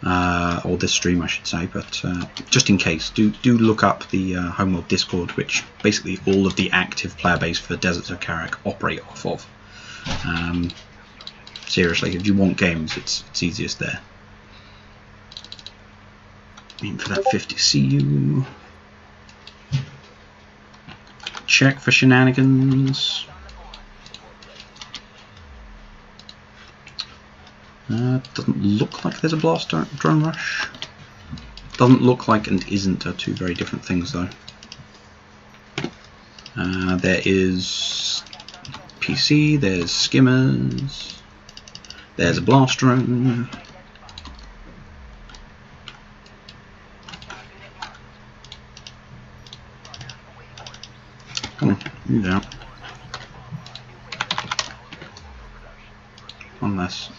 or this stream I should say, but just in case, do look up the Homeworld Discord, which basically all of the active player base for Deserts of Kharak operate off of. Seriously, if you want games, it's easiest there. Aim for that 50 CU. Check for shenanigans. Doesn't look like there's a blast drone rush. Doesn't look like and isn't are two very different things though. There is PC, there's skimmers, there's a blast drone. Come on, move out. One less.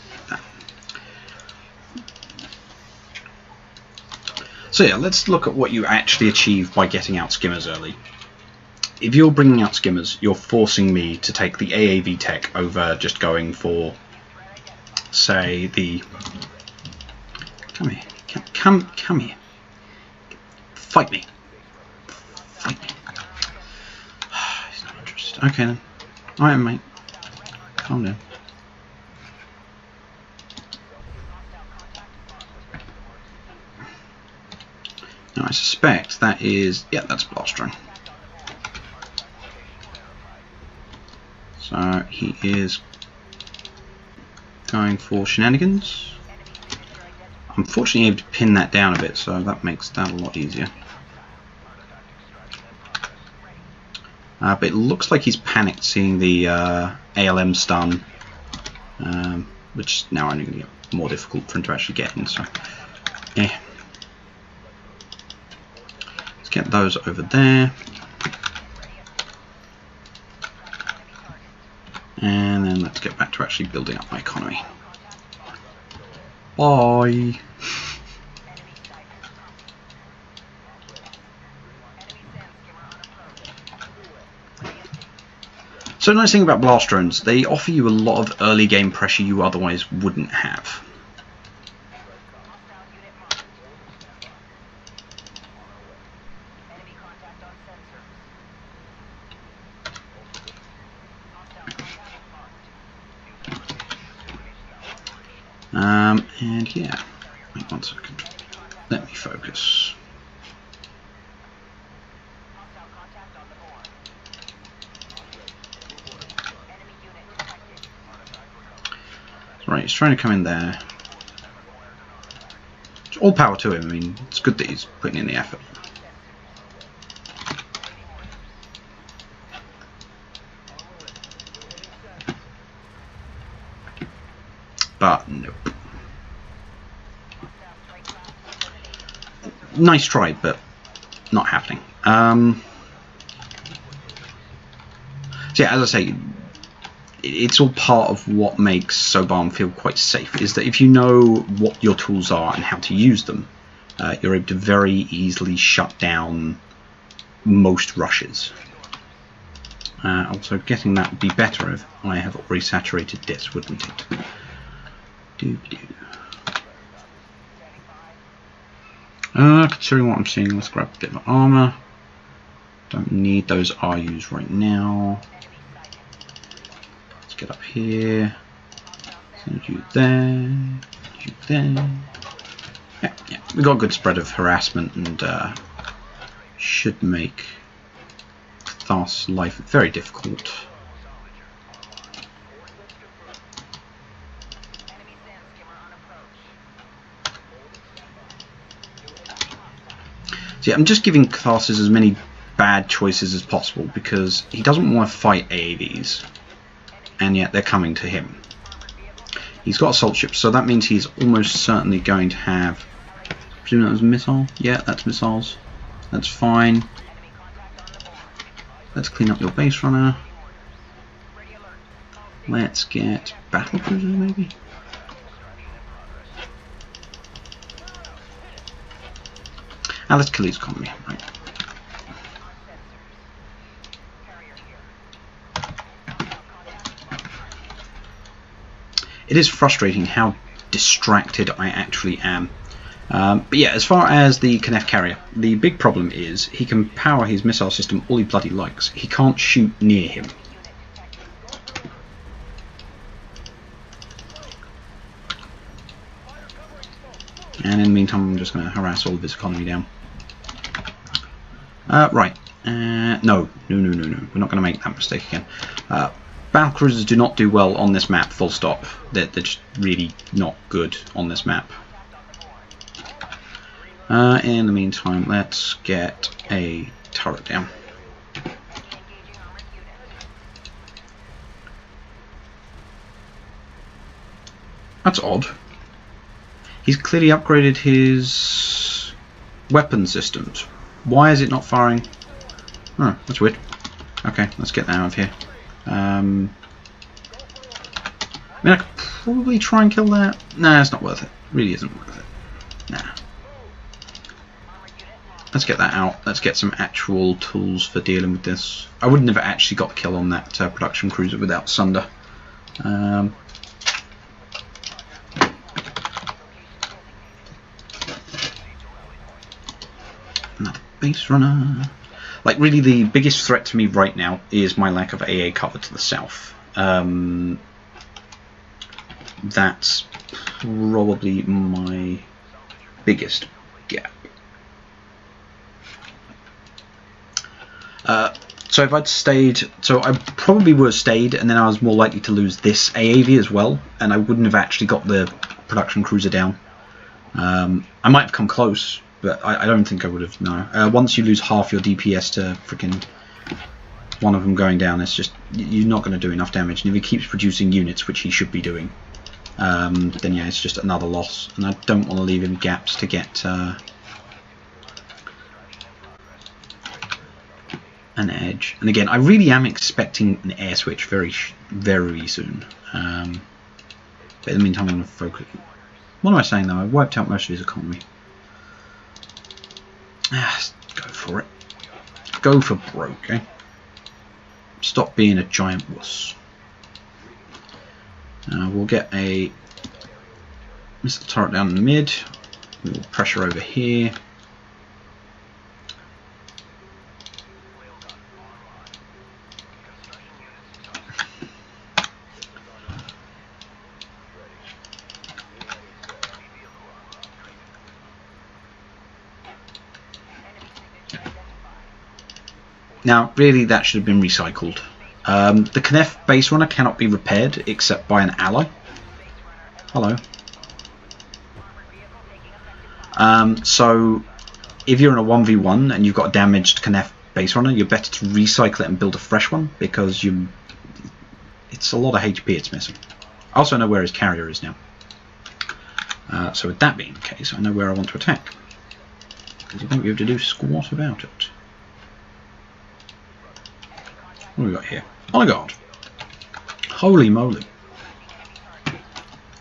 So yeah, let's look at what you actually achieve by getting out skimmers early. If you're bringing out skimmers, you're forcing me to take the AAV tech over just going for, say, the... Come here. Come here. Fight me. Fight me. He's not interested. Okay then. Alright, mate. Calm down. Now I suspect that is... yeah, that's blast drone. So he is going for shenanigans. I'm fortunately able to pin that down a bit, so that makes that a lot easier. But it looks like he's panicked seeing the ALM stun, which is now only going to get more difficult for him to actually get in. So, yeah. Let's get those over there. And then let's get back to actually building up my economy. Bye. So the nice thing about blast drones, they offer you a lot of early game pressure you otherwise wouldn't have. And yeah, wait 1 second. Let me focus. Right, he's trying to come in there. All power to him. I mean, it's good that he's putting in the effort. But nope. Nice try, but not happening. So yeah, as I say, it's all part of what makes Sobarm feel quite safe, is that if you know what your tools are and how to use them, you're able to very easily shut down most rushes. Also, getting that would be better if I have already saturated this, wouldn't it? Considering what I'm seeing, let's grab a bit of armor. Don't need those RUs right now. Let's get up here. Send you there. You there. Yeah. We got a good spread of harassment and should make Thas' life very difficult. So yeah, I'm just giving Thas as many bad choices as possible because he doesn't want to fight AAVs, and yet they're coming to him. He's got assault ships, so that means he's almost certainly going to have. I presume that was a missile? Yeah, that's missiles. That's fine. Let's clean up your base runner. Let's get battle cruiser maybe. Let's kill his economy, right. It is frustrating how distracted I actually am. But yeah, as far as the Knef carrier, the big problem is he can power his missile system all he bloody likes. He can't shoot near him. And in the meantime, I'm just going to harass all of his economy down. Right. No. We're not going to make that mistake again. Battle cruisers do not do well on this map, full stop. They're just really not good on this map. In the meantime, let's get a turret down. That's odd. He's clearly upgraded his weapon systems. Why is it not firing? Oh, that's weird. Okay, let's get that out of here. I mean, I could probably try and kill that. Nah, it's not worth it. Really isn't worth it. Nah. Let's get that out. Let's get some actual tools for dealing with this. I would never actually got the kill on that production cruiser without Sunder. Another base runner. Like, really, the biggest threat to me right now is my lack of AA cover to the south. That's probably my biggest gap. So if I'd stayed, so I probably would have stayed, and then I was more likely to lose this AAV as well, and I wouldn't have actually got the production cruiser down. I might have come close, but I don't think I would have, no. Once you lose half your DPS to freaking one of them going down, it's just, you're not going to do enough damage. And if he keeps producing units, which he should be doing, then yeah, it's just another loss. And I don't want to leave him gaps to get an edge. And again, I really am expecting an air switch very soon. But in the meantime, I'm going to focus. What am I saying though? I wiped out most of his economy. Go for it. Go for broke, eh? Stop being a giant wuss. We'll get a missile turret down in the mid. We'll pressure over here. Now, really, that should have been recycled. The Knef base runner cannot be repaired except by an ally. Hello. So, if you're in a 1v1 and you've got a damaged Knef base runner, you're better to recycle it and build a fresh one, because it's a lot of HP it's missing. I also know where his carrier is now. So with that being the case, I know where I want to attack. Because I won't be able to do squat about it. What have we got here? Oh my god! Holy moly!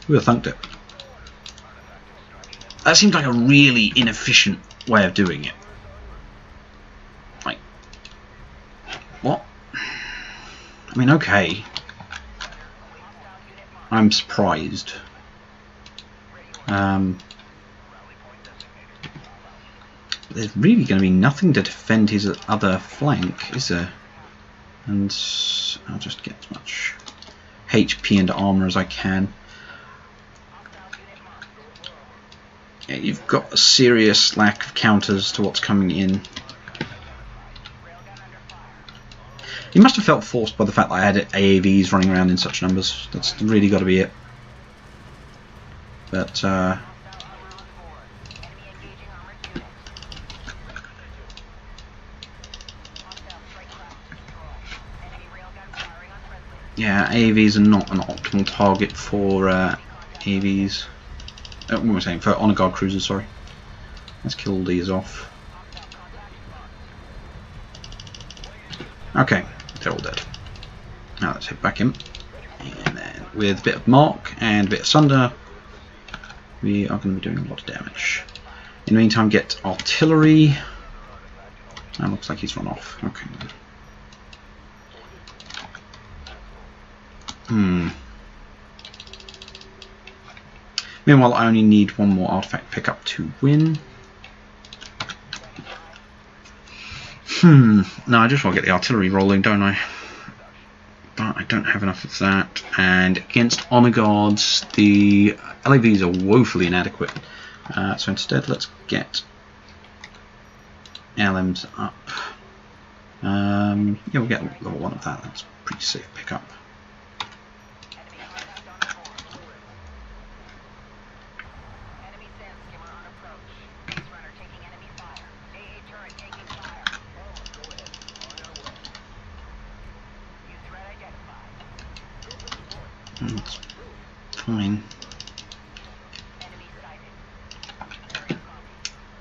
Who would have thunked it? That seems like a really inefficient way of doing it. Like, what? I mean, okay. I'm surprised. There's really going to be nothing to defend his other flank, is there? And I'll just get as much HP and armor as I can. Yeah, you've got a serious lack of counters to what's coming in. He must have felt forced by the fact that I had AAVs running around in such numbers. That's really got to be it. But yeah, AAVs are not an optimal target for AAVs. What am I saying? For honor guard cruisers, sorry. Let's kill all these off. Okay, they're all dead. Now let's head back in. And then with a bit of mark and a bit of sunder, we are going to be doing a lot of damage. In the meantime, get artillery. That looks like he's run off. Okay. Meanwhile, I only need one more artifact pickup to win. No, I just want to get the artillery rolling, don't I? But I don't have enough of that. And against honor guards, the LAVs are woefully inadequate. So instead, let's get LMs up. Yeah, we'll get level 1 of that. That's a pretty safe pickup. That's fine.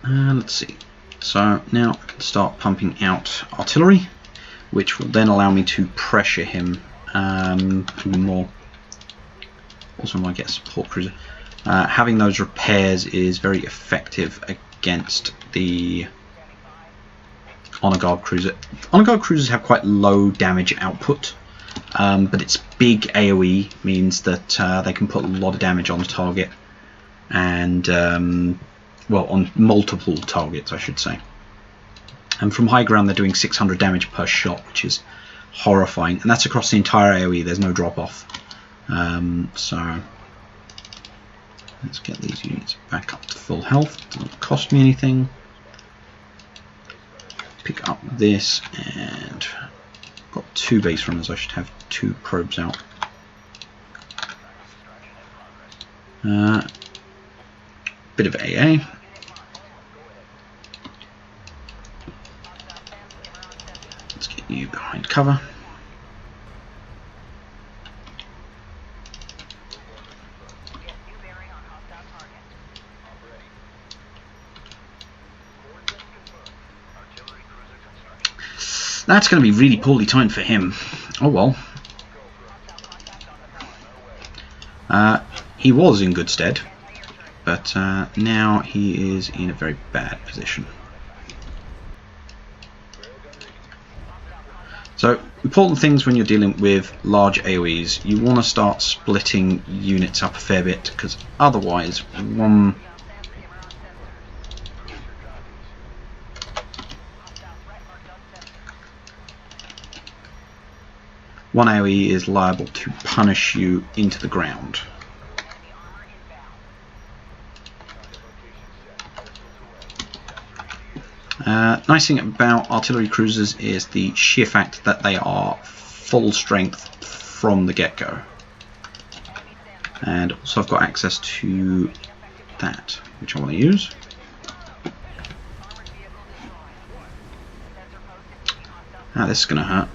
Let's see. So now I can start pumping out artillery, which will then allow me to pressure him even more. Also, I might get a support cruiser. Having those repairs is very effective against the honor guard cruiser. Honor guard cruisers have quite low damage output. But its big AoE means that they can put a lot of damage on the target, and well, on multiple targets, I should say. And from high ground, they're doing 600 damage per shot, which is horrifying, and that's across the entire AoE. There's no drop off. So let's get these units back up to full health. Doesn't cost me anything. Pick up this and. Got 2 base runners, I should have 2 probes out. Bit of AA. Let's get you behind cover. That's going to be really poorly timed for him. Oh well. He was in good stead, but now he is in a very bad position. So, important things when you're dealing with large AoEs, you want to start splitting units up a fair bit, because otherwise one AoE is liable to punish you into the ground. Nice thing about artillery cruisers is the sheer fact that they are full strength from the get-go. And also I've got access to that, which I want to use. This is going to hurt.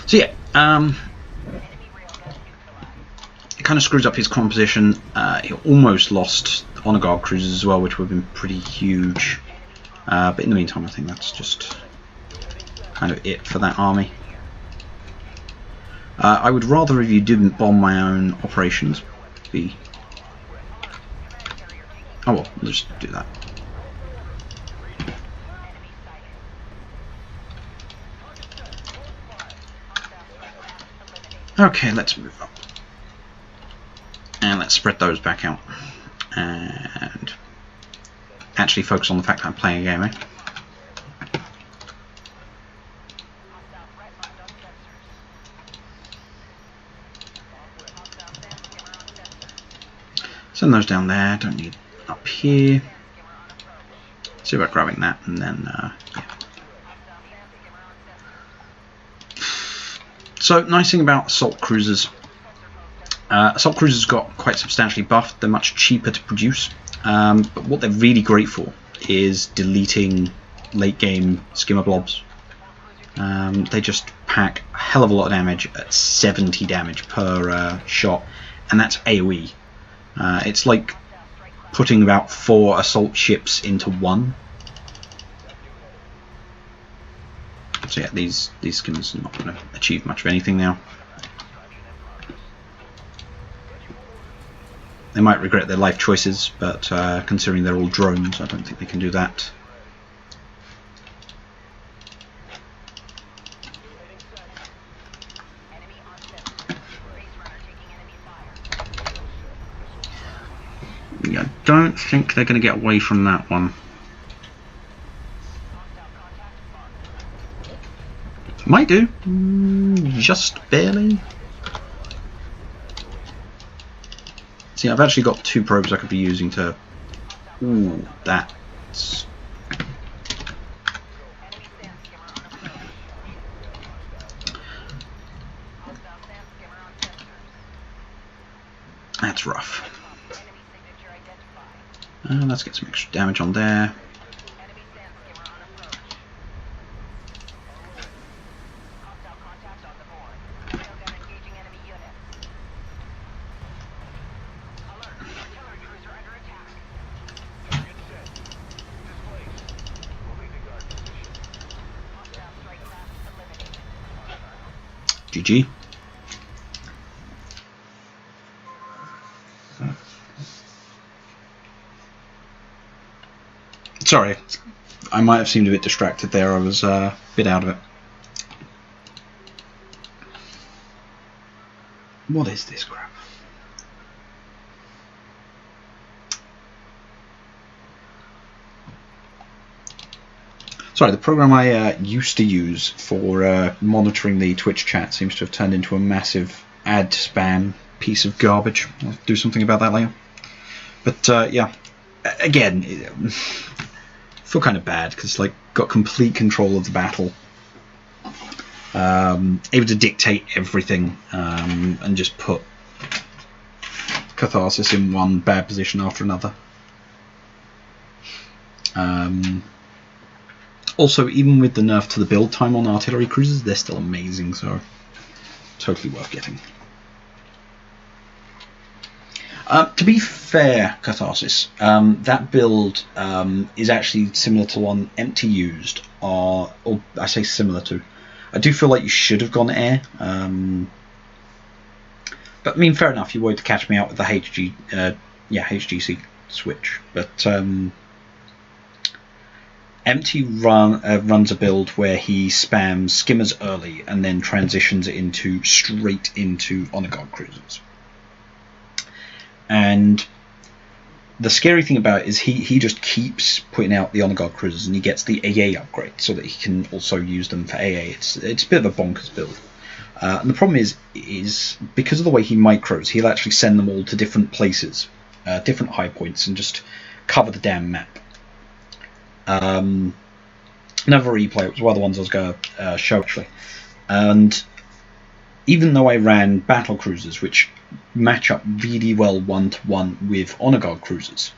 So yeah, it kind of screws up his composition. He almost lost honor guard cruisers as well, which would have been pretty huge. But in the meantime, I think that's just kind of it for that army. I would rather if you didn't bomb my own operations. Oh well, we'll just do that. Okay, let's move up. And let's spread those back out. And actually focus on the fact that I'm playing a game, eh? Send those down there, don't need up here. See about grabbing that and then yeah. So, nice thing about assault cruisers. Assault cruisers got quite substantially buffed. They're much cheaper to produce, but what they're really great for is deleting late game skimmer blobs. They just pack a hell of a lot of damage at 70 damage per shot, and that's AoE. It's like putting about 4 assault ships into one. So yeah, these skimmers are not going to achieve much of anything now. They might regret their life choices, but considering they're all drones, I don't think they can do that. Yeah, I don't think they're going to get away from that one. Might do, just barely. See, I've actually got 2 probes I could be using to. Ooh, that's. That's rough. Let's get some extra damage on there. GG. Sorry, I might have seemed a bit distracted there. I was a bit out of it. What is this crap? Sorry, the program I used to use for monitoring the Twitch chat seems to have turned into a massive ad spam piece of garbage. I'll do something about that later. But yeah, again, I feel kind of bad because like got complete control of the battle, able to dictate everything, and just put Catharsis in one bad position after another. Also, even with the nerf to the build time on artillery cruisers, they're still amazing, so totally worth getting. To be fair, Catharsis, that build is actually similar to one Empty used, or I say similar to. I do feel like you should have gone air, but I mean, fair enough. You wanted to catch me out with the HGC switch, but Empty runs a build where he spams skimmers early and then transitions straight into honor guard cruisers. And the scary thing about it is he just keeps putting out the honor guard cruisers, and he gets the AA upgrade so that he can also use them for AA. It's a bit of a bonkers build. And the problem is because of the way he micros, he'll actually send them all to different places, different high points, and just cover the damn map. Another replay, it was one of the ones I was going to show actually. And even though I ran battle cruisers, which match up really well one-to-one with honor guard cruisers,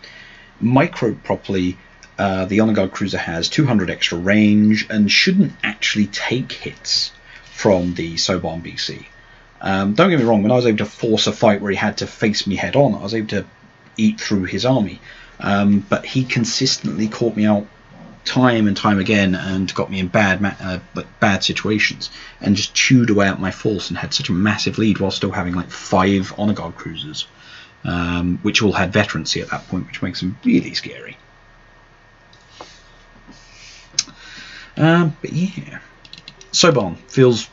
micro properly, the honor guard cruiser has 200 extra range and shouldn't actually take hits from the Soban BC. Don't get me wrong, when I was able to force a fight where he had to face me head on, I was able to eat through his army, but he consistently caught me out time and time again and got me in bad situations and just chewed away at my force and had such a massive lead while still having like 5 honor guard cruisers, which all had veterancy at that point, which makes them really scary. But yeah, Soban feels,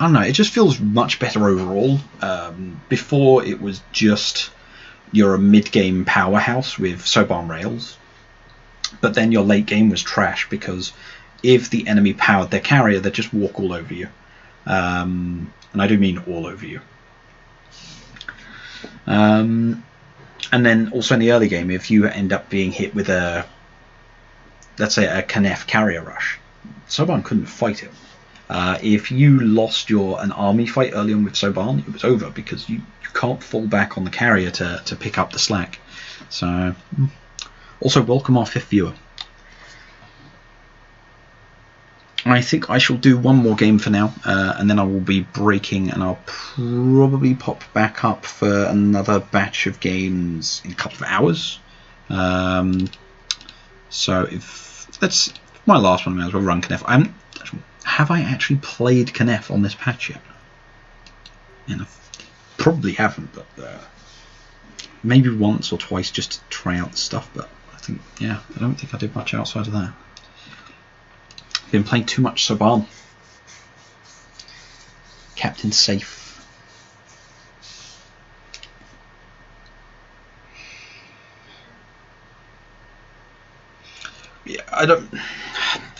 I don't know, it just feels much better overall. Before it was just you're a mid-game powerhouse with Soban rails, but then your late game was trash because if the enemy powered their carrier, they'd just walk all over you. And I do mean all over you. And then also in the early game, if you end up being hit with let's say a Knef carrier rush, Soban couldn't fight it. If you lost an army fight early on with Soban, it was over because you can't fall back on the carrier to pick up the slack. So, also welcome our 5th viewer. I think I shall do one more game for now, and then I will be breaking, and I'll probably pop back up for another batch of games in a couple of hours. So if that's my last one, I may as well run Knef. Have I actually played Knef on this patch yet? And I probably haven't, but maybe once or twice just to try out the stuff. But I think, yeah, I don't think I did much outside of that. Been playing too much Soban. Captain Safe. Yeah, I don't.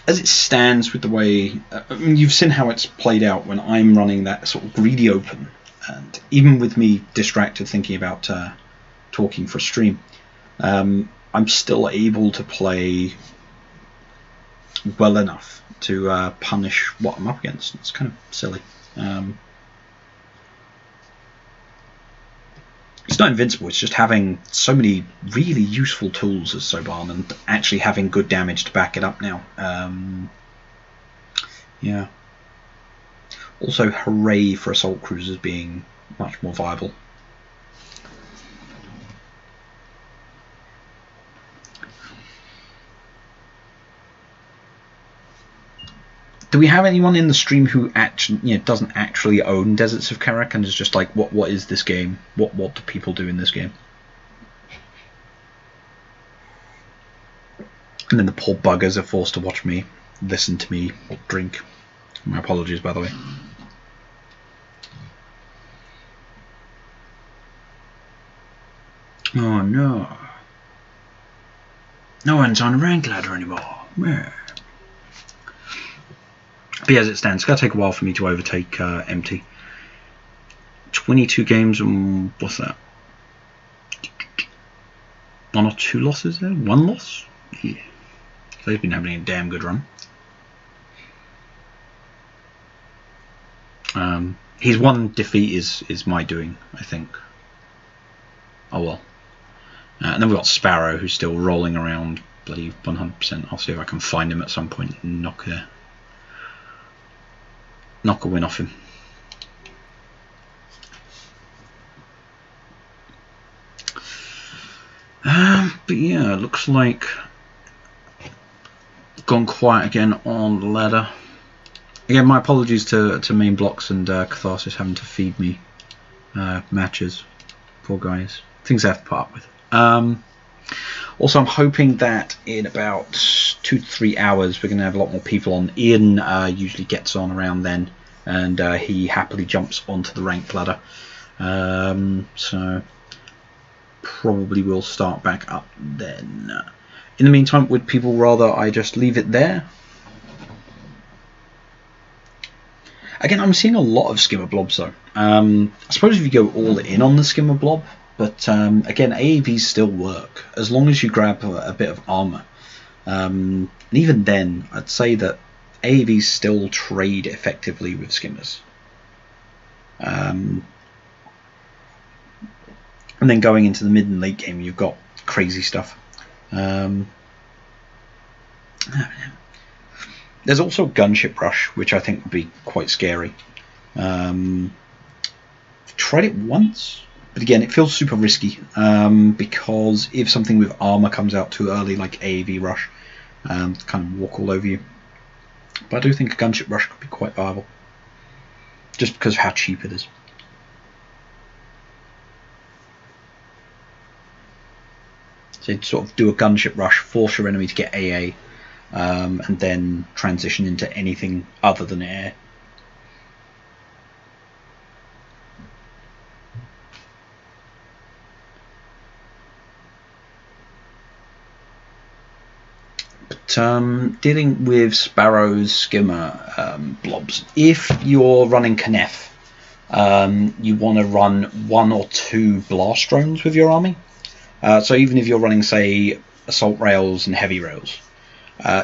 As it stands with the way, I mean, you've seen how it's played out when I'm running that sort of greedy open, and even with me distracted thinking about talking for a stream, I'm still able to play well enough to punish what I'm up against. It's kind of silly. It's not invincible, it's just having so many really useful tools as Soban and actually having good damage to back it up now. Yeah. Also, hooray for assault cruisers being much more viable. Do we have anyone in the stream who actually, doesn't actually own Deserts of Kharak and is just like, what is this game? What do people do in this game? And then the poor buggers are forced to watch me, listen to me, or drink. My apologies, by the way. Oh no. No one's on a rank ladder anymore. Yeah. But yeah, as it stands, it's going to take a while for me to overtake Empty. 22 games and what's that? 1 or 2 losses there? 1 loss? Yeah. So he's been having a damn good run. His 1 defeat is my doing, I think. Oh well. And then we've got Sparrow, who's still rolling around bloody 100%. I'll see if I can find him at some point and knock a win off him. But yeah, looks like gone quiet again on the ladder. Again, my apologies to Main Blocks and Catharsis having to feed me matches. Poor guys. Things I have to put up with. Also, I'm hoping that in about 2 to 3 hours we're going to have a lot more people on. Ian usually gets on around then, and he happily jumps onto the ranked ladder. So probably will start back up then. In the meantime, would people rather I just leave it there? Again, I'm seeing a lot of skimmer blobs though. I suppose if you go all in on the skimmer blob, but again, AAVs still work as long as you grab a bit of armor. And even then, I'd say that AAVs still trade effectively with skimmers. And then going into the mid and late game, you've got crazy stuff. There's also Gunship Rush, which I think would be quite scary. Tried it once, but again, it feels super risky because if something with armor comes out too early, like AAV Rush, kind of walk all over you. But I do think a Gunship Rush could be quite viable, just because of how cheap it is. So you'd sort of do a Gunship Rush, force your enemy to get AA, and then transition into anything other than air. But dealing with Sparrow's skimmer blobs, if you're running Knef, you want to run 1 or 2 blast drones with your army. So even if you're running, say, assault rails and heavy rails,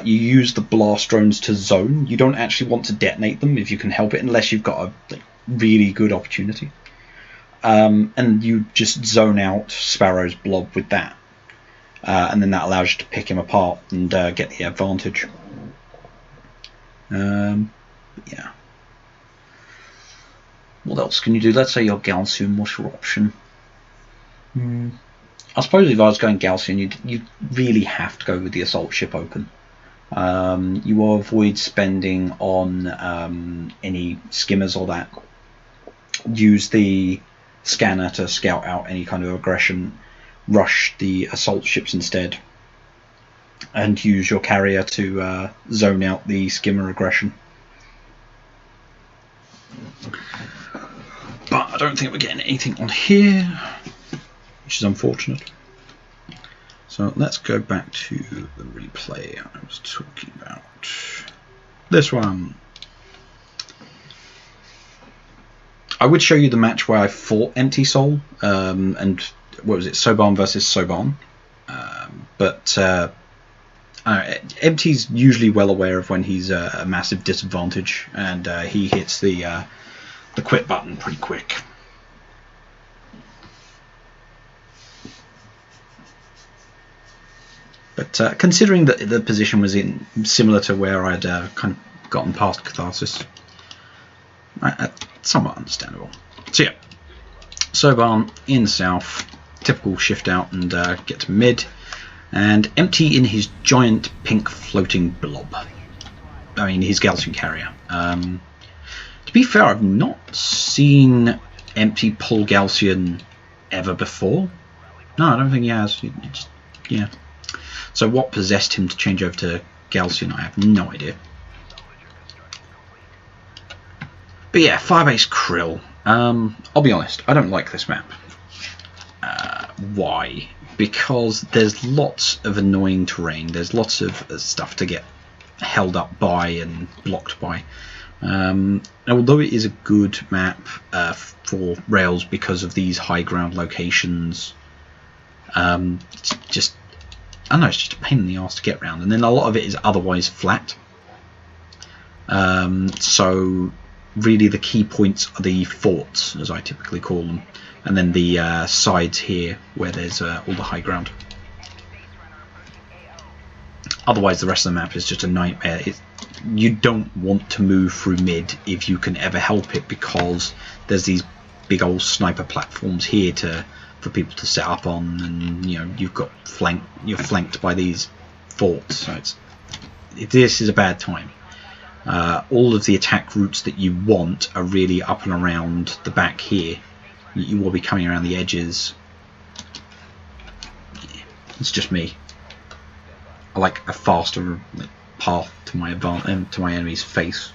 you use the blast drones to zone. You don't actually want to detonate them if you can help it, unless you've got a really good opportunity. And you just zone out Sparrow's blob with that. And then that allows you to pick him apart and get the advantage. Yeah. What else can you do? Let's say you're Galcian. What's your option? I suppose if I was going Galcian, you'd really have to go with the assault ship open. You will avoid spending on any skimmers or that. Use the scanner to scout out any kind of aggression. Rush the assault ships instead, and use your carrier to zone out the skimmer aggression. But I don't think we're getting anything on here, which is unfortunate. So let's go back to the replay I was talking about. This one. I would show you the match where I fought Empty Soul, and what was it, Soban versus Soban. But Empty's usually well aware of when he's a massive disadvantage, and he hits the quit button pretty quick. But considering that the position was in similar to where I'd kind of gotten past Catharsis, somewhat understandable. So yeah, Soban in south, typical shift out and get to mid, and Empty in his giant pink floating blob. I mean, his Galcian carrier. To be fair, I've not seen Empty pull Galcian ever before. No, I don't think he has. Yeah. So what possessed him to change over to Galcian, I have no idea. But yeah, Firebase Krill. I'll be honest, I don't like this map. Why? Because there's lots of annoying terrain. There's lots of stuff to get held up by and blocked by. Although it is a good map for rails because of these high ground locations, it's just, I don't know, it's just a pain in the arse to get around. And then a lot of it is otherwise flat. So really the key points are the forts, as I typically call them, and then the sides here where there's all the high ground. Otherwise the rest of the map is just a nightmare. You don't want to move through mid if you can ever help it, because there's these big old sniper platforms here to for people to set up on, and you know you're flanked by these forts, so this is a bad time. All of the attack routes that you want are really up and around the back here. You will be coming around the edges. It's just me. I like a faster path to my enemy's face.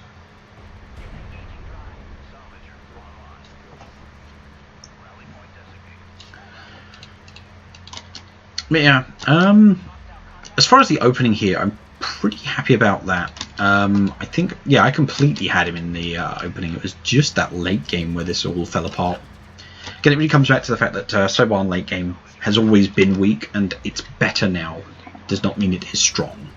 But yeah, as far as the opening here, I'm pretty happy about that. I think, yeah, I completely had him in the opening. It was just that late game where this all fell apart. Again, it really comes back to the fact that Soban late game has always been weak, and it's better now. Does not mean it is strong.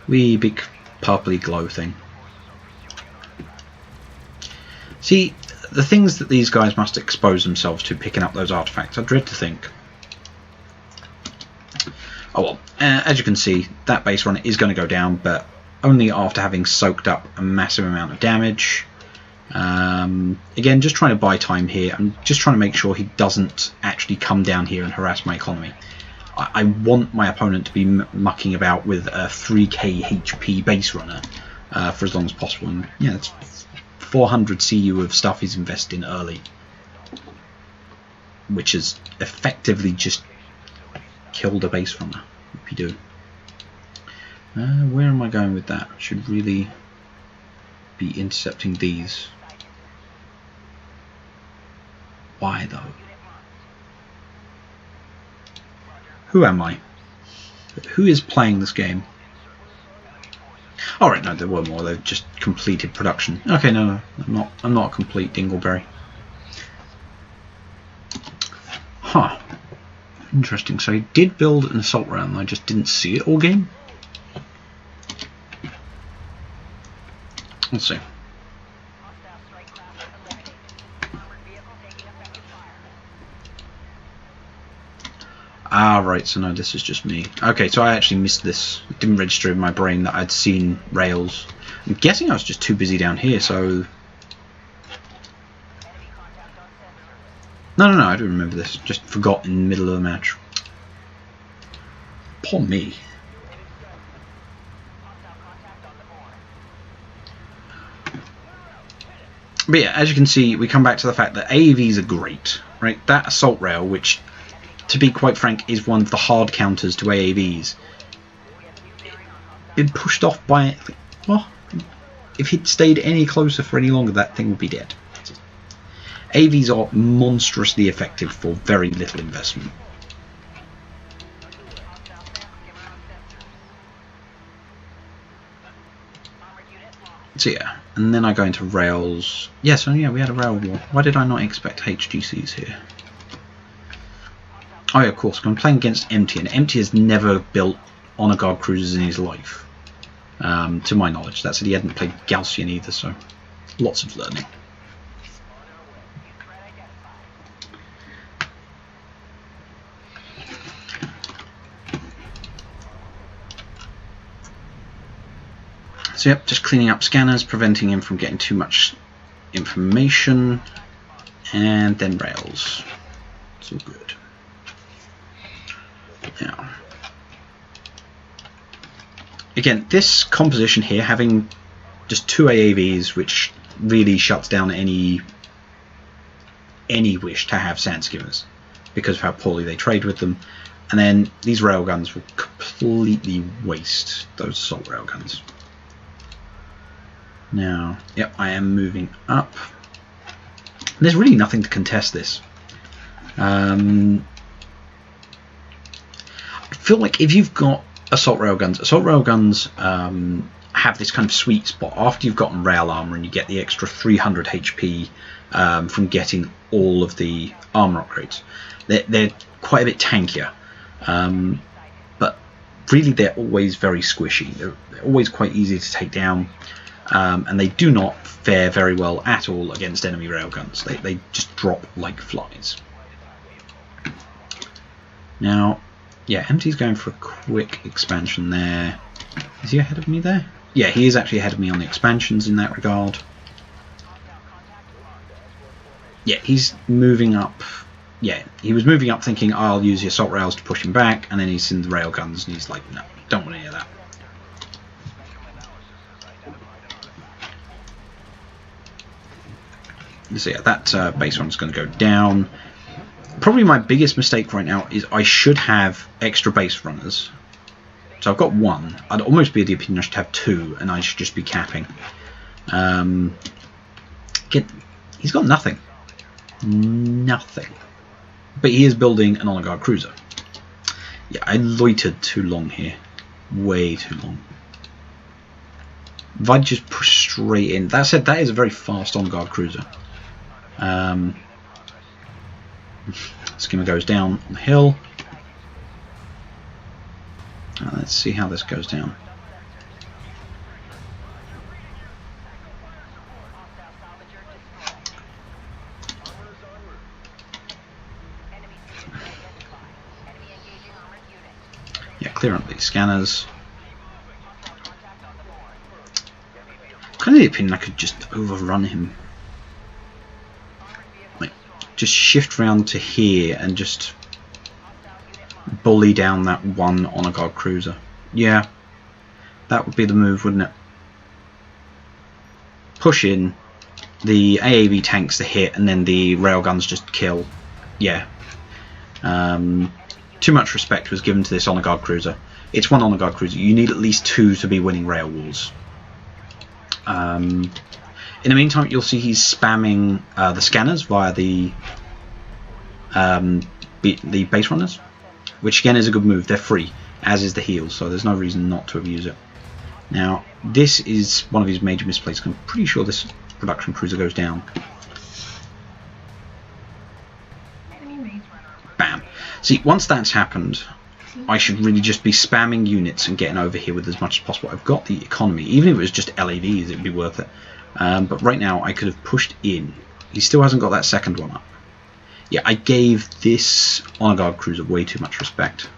Wee big purpley glow thing. See, the things that these guys must expose themselves to picking up those artifacts, I dread to think. Oh well, as you can see, that base runner is going to go down, but only after having soaked up a massive amount of damage. Again, just trying to buy time here. I'm just trying to make sure he doesn't actually come down here and harass my economy. I want my opponent to be mucking about with a 3k HP base runner for as long as possible. And yeah, it's 400 CU of stuff he's invested in early, which has effectively just killed a base runner. If you do. Where am I going with that? I should really be intercepting these. Why though? Who am I? Who is playing this game? Alright, no, there were more. They've just completed production. Okay, no, I'm not a complete dingleberry. Huh. Interesting. So he did build an assault round, I just didn't see it all game. Let's see. Ah, right, so no, this is just me. Okay, so I actually missed this. It didn't register in my brain that I'd seen rails. I'm guessing I was just too busy down here, so... No, I do remember this. Just forgot in the middle of the match. Poor me. But yeah, as you can see, we come back to the fact that AAVs are great, right? That assault rail, which, to be quite frank, is one of the hard counters to AAVs, been pushed off by... Well, if he'd stayed any closer for any longer, that thing would be dead. AAVs are monstrously effective for very little investment. So yeah, and then I go into rails. Yes, oh yeah, we had a rail war. Why did I not expect HGCs here? Oh yeah, of course, I'm playing against Empty, and Empty has never built Honor Guard cruisers in his life. To my knowledge. That said, he hadn't played Gaussian either, so lots of learning. So yep, just cleaning up scanners, preventing him from getting too much information, and then rails. It's all good. Now, again, this composition here, having just 2 AAVs, which really shuts down any wish to have sand skimmers because of how poorly they trade with them, and then these railguns will completely waste those assault railguns. Now, yep, I am moving up. There's really nothing to contest this. I feel like if you've got assault railguns have this kind of sweet spot after you've gotten rail armor and you get the extra 300 HP from getting all of the armor upgrades. They're quite a bit tankier, but really they're always very squishy. They're always quite easy to take down. And they do not fare very well at all against enemy railguns. They just drop like flies. Now, yeah, Empty's going for a quick expansion there. Is he ahead of me there? Yeah, he is actually ahead of me on the expansions in that regard. Yeah, he's moving up. Yeah, he was moving up thinking I'll use the assault rails to push him back, and then he's in the rail guns and he's like, no, don't want to hear that. So yeah, that base one's going to go down. Probably my biggest mistake right now is I should have extra base runners. So I've got one. I'd almost be of the opinion I should have two, and I should just be capping. He's got nothing. Nothing. But he is building an honor guard cruiser. Yeah, I loitered too long here. Way too long. If I just push straight in. That said, that is a very fast honor guard cruiser. Skimmer goes down on the hill. Let's see how this goes down. Yeah, clear up these scanners. Kind of the opinion I could just overrun him. Like, just shift round to here and just bully down that one honor guard cruiser. Yeah, that would be the move, wouldn't it? Push in, the AAV tanks the hit, and then the railguns just kill. Yeah. Too much respect was given to this honor guard cruiser. It's one honor guard cruiser. You need at least two to be winning rail wars. In the meantime, you'll see he's spamming the scanners via the base runners, which again is a good move. They're free, as is the heals, so there's no reason not to have used it. Now, this is one of his major misplays. I'm pretty sure this production cruiser goes down. Bam. See, once that's happened, I should really just be spamming units and getting over here with as much as possible. I've got the economy. Even if it was just LAVs, it'd be worth it. But right now, I could have pushed in. He still hasn't got that second one up. Yeah, I gave this honor guard cruiser way too much respect.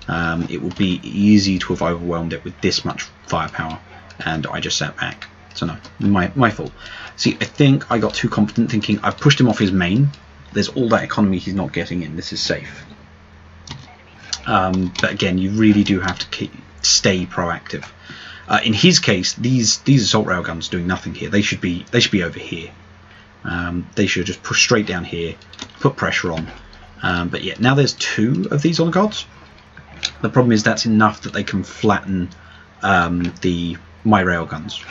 It would be easy to have overwhelmed it with this much firepower, and I just sat back. So no, my fault. See, I think I got too confident thinking I've pushed him off his main. There's all that economy he's not getting in. This is safe. But again, you really do have to stay proactive. In his case, these assault railguns doing nothing here. They should be over here. They should just push straight down here, put pressure on. But yeah, now there's two of these honor guards. The problem is that's enough that they can flatten my railguns.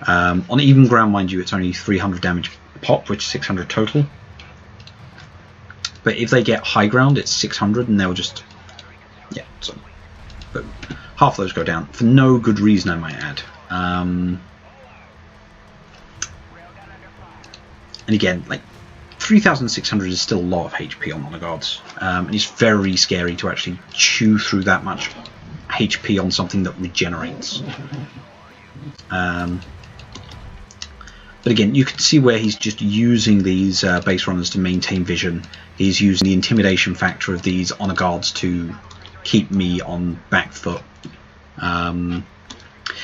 On even ground, mind you, it's only 300 damage pop, which is 600 total. But if they get high ground, it's 600, and they'll just, yeah. So, but half of those go down for no good reason, I might add. And again, like 3,600 is still a lot of HP on honor guards, and it's very scary to actually chew through that much HP on something that regenerates. But again, you can see where he's just using these base runners to maintain vision. He's using the intimidation factor of these honor guards to keep me on back foot. And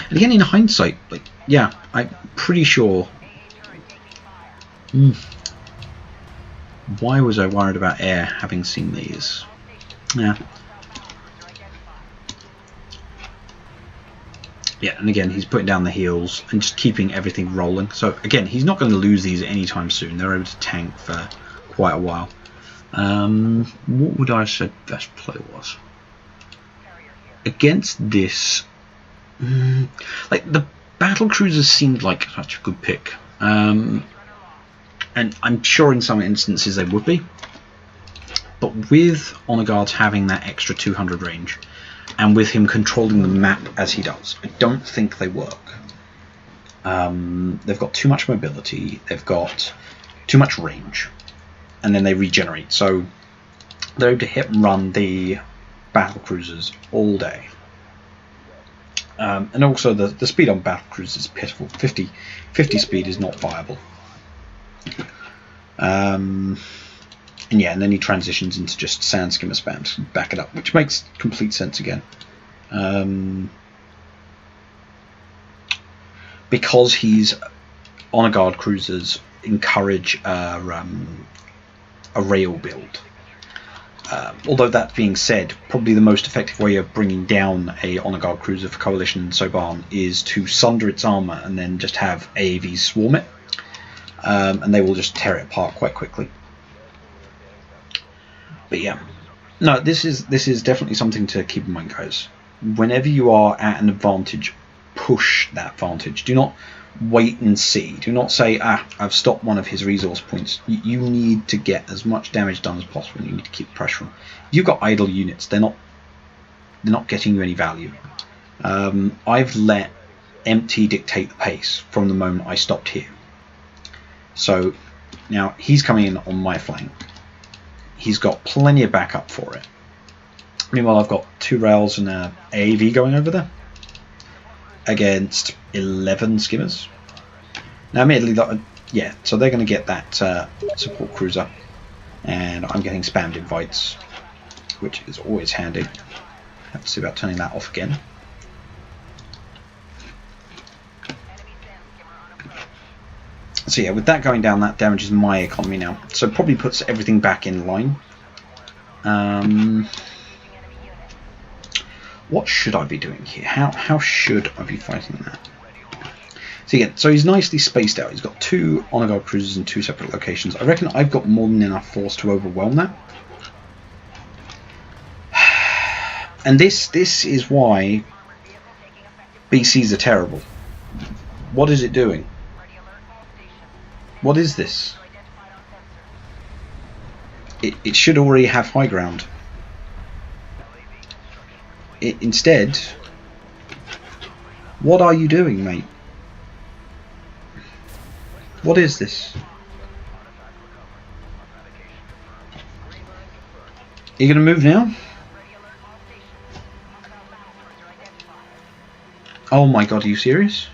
again, in hindsight, like, yeah, I'm pretty sure. Why was I worried about air, having seen these? Yeah. Yeah, and again, he's putting down the heals and just keeping everything rolling. So again, he's not going to lose these anytime soon. They're able to tank for quite a while. What would I say best play was? Against this, like the battle cruisers seemed like such a good pick. And I'm sure in some instances they would be. But with honor guards having that extra 200 range, and with him controlling the map as he does, I don't think they work. They've got too much mobility, they've got too much range, and then they regenerate. So they're able to hit and run the battle cruisers all day. And also the speed on battle cruisers is pitiful. 50 speed is not viable. And yeah, and then he transitions into just sand skimmer spam to back it up, which makes complete sense again. because he's honor guard cruisers encourage a rail build. Although that being said, probably the most effective way of bringing down a honor guard cruiser for Coalition and Soban is to sunder its armor and then just have AAVs swarm it, and they will just tear it apart quite quickly. But yeah, no, this is definitely something to keep in mind, guys. Whenever you are at an advantage, push that advantage. Do not wait and see. Do not say, I've stopped one of his resource points. You need to get as much damage done as possible. You need to keep pressure on. If you've got idle units, they're not getting you any value. I've let empty dictate the pace from the moment I stopped here. So now he's coming in on my flank. He's got plenty of backup for it. Meanwhile, I've got 2 rails and an AAV going over there against 11 skimmers. Now, admittedly, yeah, so they're going to get that support cruiser, and I'm getting spammed invites, which is always handy. Have to see about turning that off again. So yeah, with that going down, that damages my economy now. So it probably puts everything back in line. What should I be doing here? How should I be fighting that? So again, so he's nicely spaced out. He's got 2 honor guard cruisers in 2 separate locations. I reckon I've got more than enough force to overwhelm that. And this is why BCs are terrible. What is it doing? What is this? It should already have high ground. Instead, what are you doing, mate? What is this? Are you going to move now? Oh my god, are you serious?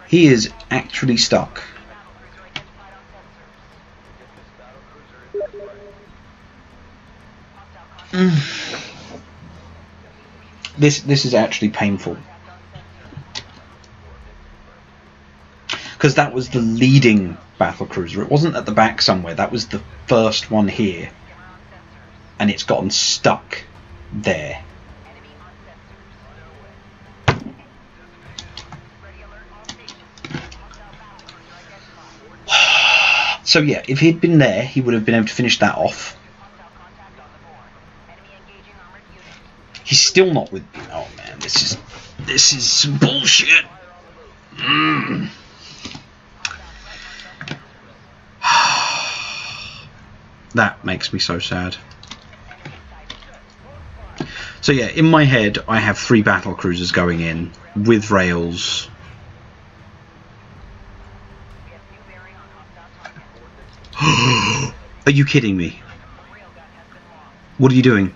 He is actually stuck. This is actually painful. Because that was the leading battle cruiser. It wasn't at the back somewhere. That was the first one here. And it's gotten stuck there. So yeah, if he'd been there, he would have been able to finish that off. He's still not with me. Oh man, this is some bullshit. That makes me so sad. So yeah, in my head, I have 3 battle cruisers going in with rails. Are you kidding me? What are you doing?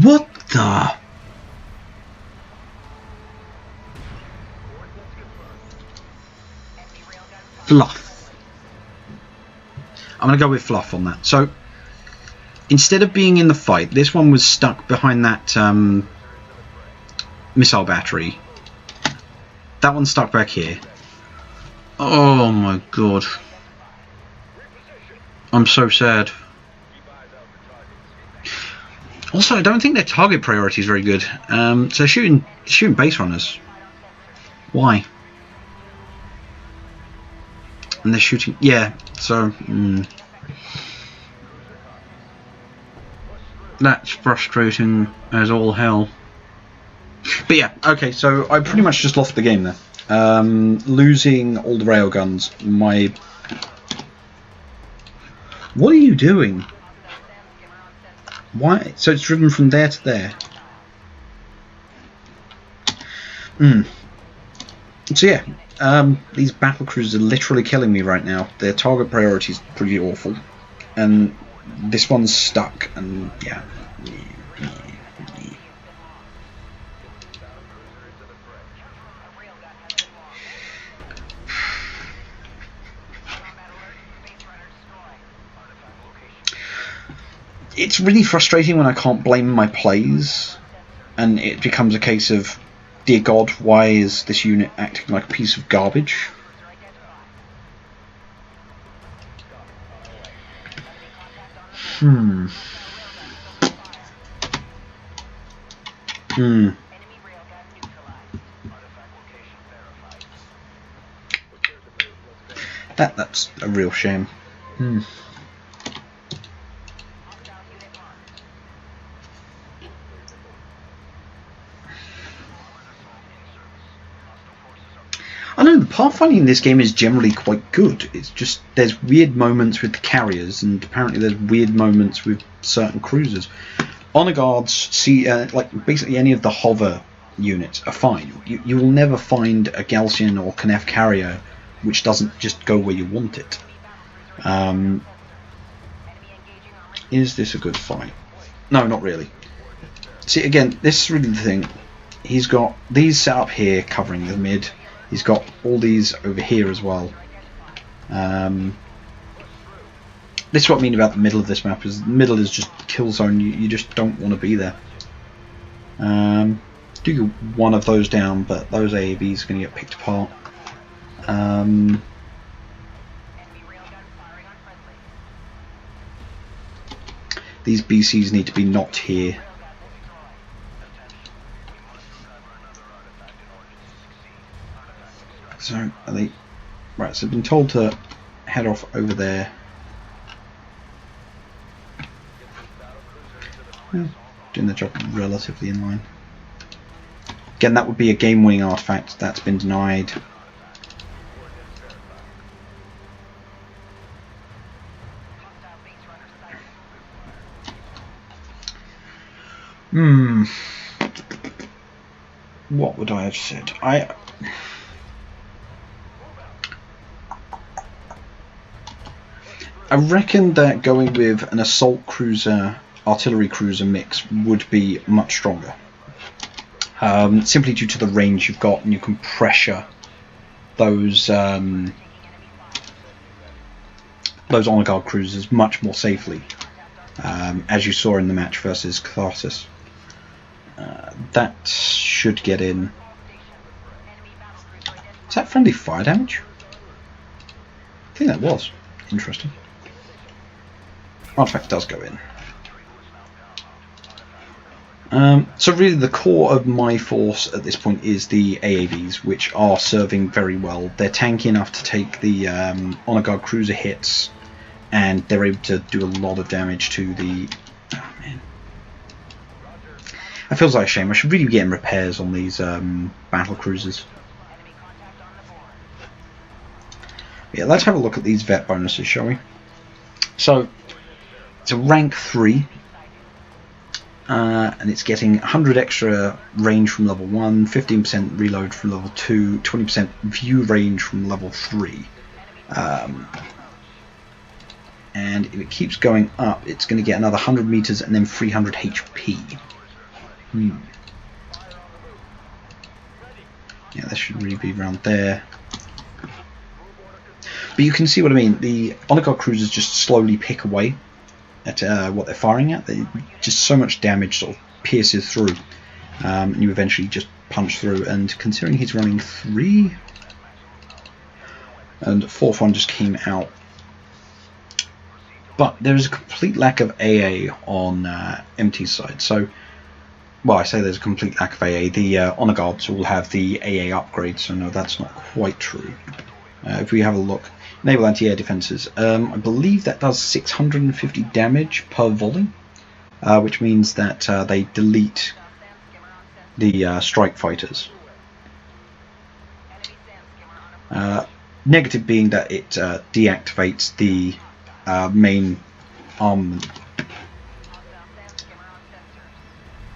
What the? Fluff. I'm going to go with fluff on that. So, instead of being in the fight, this one was stuck behind that missile battery. That one's stuck back here. Oh my god. I'm so sad. Also, I don't think their target priority is very good. So shooting base runners. Why? And they're shooting... Yeah, so... That's frustrating as all hell. But yeah, okay, so I pretty much just lost the game there. Losing all the railguns. My... What are you doing? Why? So it's driven from there to there. So yeah, these battle cruisers are literally killing me right now. Their target priority is pretty awful, and this one's stuck. And yeah. It's really frustrating when I can't blame my plays, and it becomes a case of, dear God, why is this unit acting like a piece of garbage? That's a real shame. I know the pathfinding in this game is generally quite good. It's just there's weird moments with the carriers, and apparently there's weird moments with certain cruisers. Honor guards, see, like basically any of the hover units are fine. You will never find a Galcian or Knef carrier which doesn't just go where you want it. Is this a good fight? No, not really. See, again, this is really the thing. He's got these set up here covering the mid. He's got all these over here as well. This is what I mean about the middle of this map. Is the middle is just kill zone. You just don't want to be there. Do get one of those down, but those AAVs are going to get picked apart. These BCs need to be not here. So are they right? So I've been told to head off over there. Doing the job relatively in line. Again, that would be a game-winning artifact. That's been denied. What would I have said? I reckon that going with an assault cruiser, artillery cruiser mix would be much stronger. Simply due to the range you've got, and you can pressure those honor guard cruisers much more safely, as you saw in the match versus Catharsis. That should get in. Is that friendly fire damage? I think that was interesting. Artifact does go in. So really the core of my force at this point is the AAVs, which are serving very well. They're tanky enough to take the honor guard cruiser hits, and they're able to do a lot of damage to the... Oh man. That feels like a shame. I should really be getting repairs on these battle cruisers. Yeah, let's have a look at these vet bonuses, shall we? So it's a rank 3. And it's getting 100 extra range from level 1, 15% reload from level 2, 20% view range from level 3. And if it keeps going up, it's going to get another 100 meters and then 300 HP. Yeah, that should really be around there. But you can see what I mean. The honor guard cruisers just slowly pick away at what they're firing at. They just so much damage sort of pierces through, and you eventually just punch through. And considering he's running 3, and the 4th one just came out, but there is a complete lack of AA on MT's side. So, well, I say there's a complete lack of AA. The honor guards all have the AA upgrade, so no, that's not quite true. If we have a look, enable anti-air defenses. I believe that does 650 damage per volley, which means that they delete the strike fighters. Negative being that it deactivates the main armament.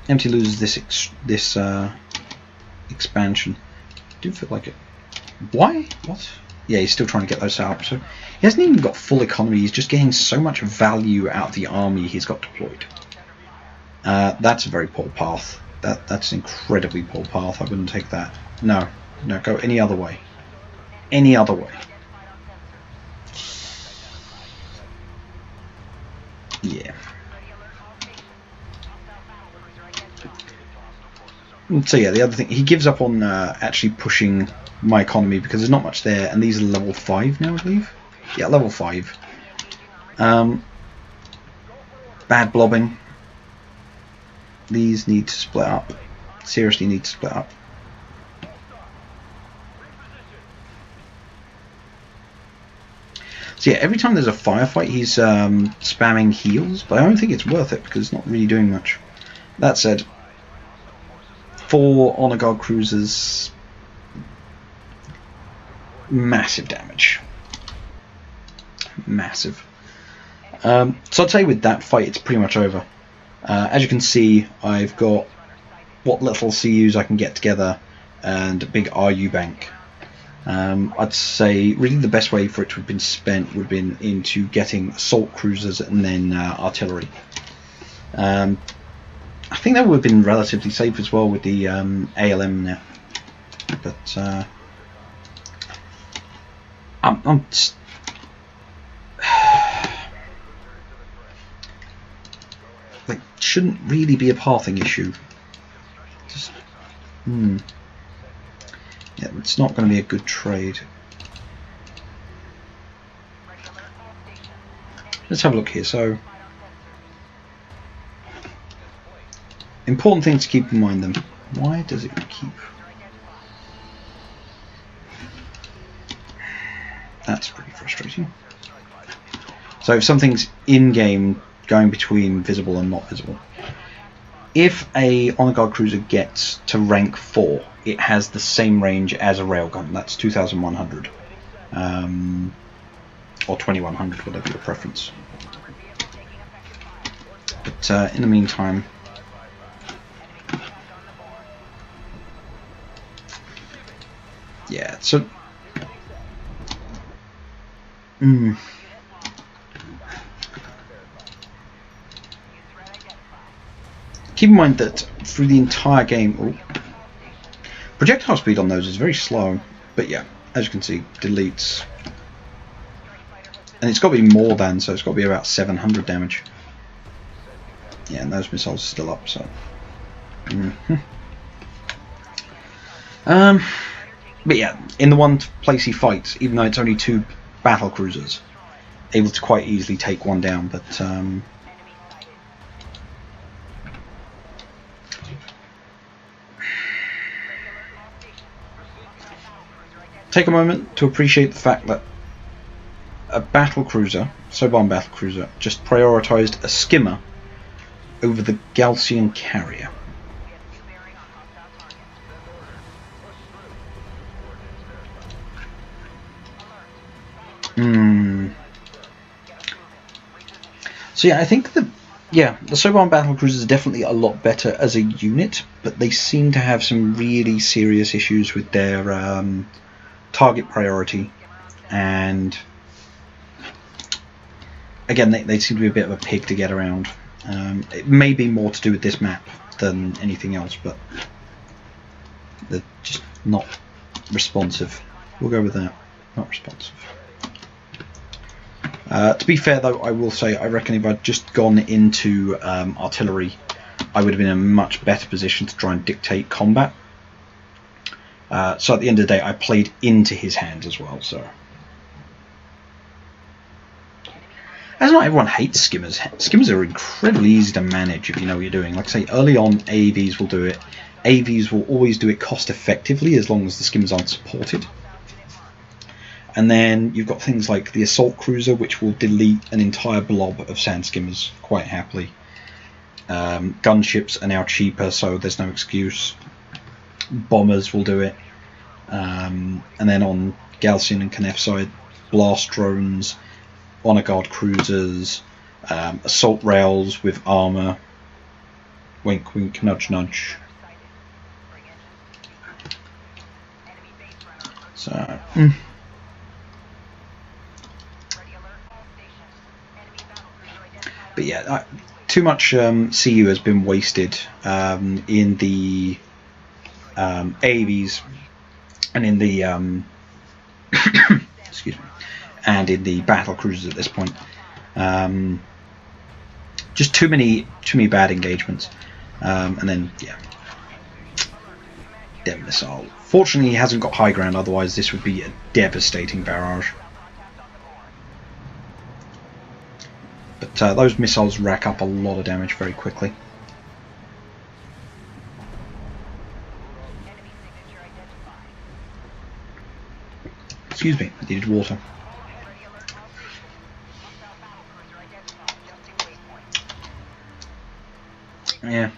MT loses this expansion. I do feel like it. Why? What? Yeah, he's still trying to get those set up. So he hasn't even got full economy. He's just getting so much value out of the army he's got deployed. That's a very poor path. That's an incredibly poor path. I wouldn't take that. No, go any other way. Any other way. Yeah. So yeah, the other thing, he gives up on actually pushing my economy because there's not much there, and these are level 5 now, I believe. Yeah, level 5. Bad blobbing. These need to split up. Seriously need to split up. So yeah, every time there's a firefight, he's spamming heals, but I don't think it's worth it because it's not really doing much. That said, 4 Honor Guard cruisers, massive damage. Massive. So I'd say with that fight, it's pretty much over. As you can see, I've got what little CUs I can get together and a big RU bank. I'd say really the best way for it to have been spent would have been into getting assault cruisers and then artillery. I think that would have been relatively safe as well with the ALM now, but I'm just like, shouldn't really be a pathing issue. Just yeah, it's not going to be a good trade. Let's have a look here. So, important things to keep in mind then. Why does it keep... That's pretty frustrating. So if something's in-game going between visible and not visible. If a Honor Guard cruiser gets to rank 4, it has the same range as a railgun. That's 2,100. Or 2,100, whatever your preference. But in the meantime... Yeah, so... Keep in mind that through the entire game, projectile speed on those is very slow, but yeah, as you can see, deletes, and it's got to be more than, so it's got to be about 700 damage. Yeah, and those missiles are still up, so. But yeah, in the one place he fights, even though it's only 2 battle cruisers, able to quite easily take one down, but take a moment to appreciate the fact that a battle cruiser, Soban battle cruiser, just prioritized a skimmer over the Galcian carrier. So yeah, I think the Soban battle cruisers are definitely a lot better as a unit, but they seem to have some really serious issues with their target priority, and again, they seem to be a bit of a pig to get around. It may be more to do with this map than anything else, but they're just not responsive. We'll go with that. Not responsive. To be fair though, I will say I reckon if I'd just gone into artillery, I would have been in a much better position to try and dictate combat. So at the end of the day, I played into his hands as well. So, as not everyone hates skimmers. Skimmers are incredibly easy to manage if you know what you're doing. Like I say, early on, AAVs will do it. AVs will always do it cost effectively as long as the skimmers aren't supported. And then you've got things like the assault cruiser, which will delete an entire blob of sand skimmers quite happily. Gunships are now cheaper, so there's no excuse. Bombers will do it. And then on Galcian and Knef side, blast drones, Honor Guard cruisers, assault rails with armor. Wink, wink, nudge, nudge. So. But yeah, too much CU has been wasted in the AAVs and in the excuse me, and in the battle cruisers at this point. Just too many bad engagements, and then yeah, Dem missile. Fortunately, he hasn't got high ground, otherwise this would be a devastating barrage. But those missiles rack up a lot of damage very quickly. Excuse me, I needed water. Yeah.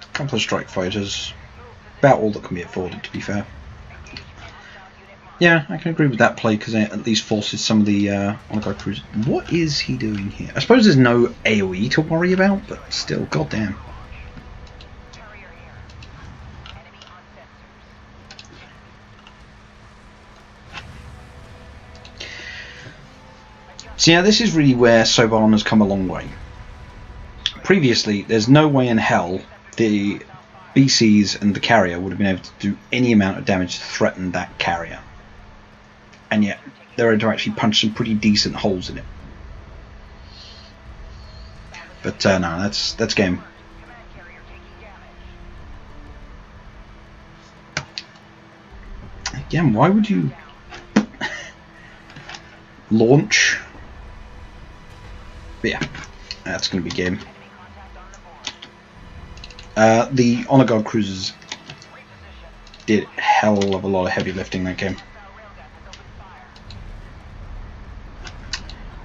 A couple of strike fighters, about all that can be afforded, to be fair. Yeah, I can agree with that play because it at least forces some of the on-guard cruisers. What is he doing here? I suppose there's no AoE to worry about, but still, goddamn. So yeah, this is really where Soban has come a long way. Previously, there's no way in hell the BCs and the carrier would have been able to do any amount of damage to threaten that carrier. And yet, they're able to actually punch some pretty decent holes in it. But no, that's game. Again, why would you launch? But yeah, that's going to be game. The Honor Guard cruisers did a hell of a lot of heavy lifting that game.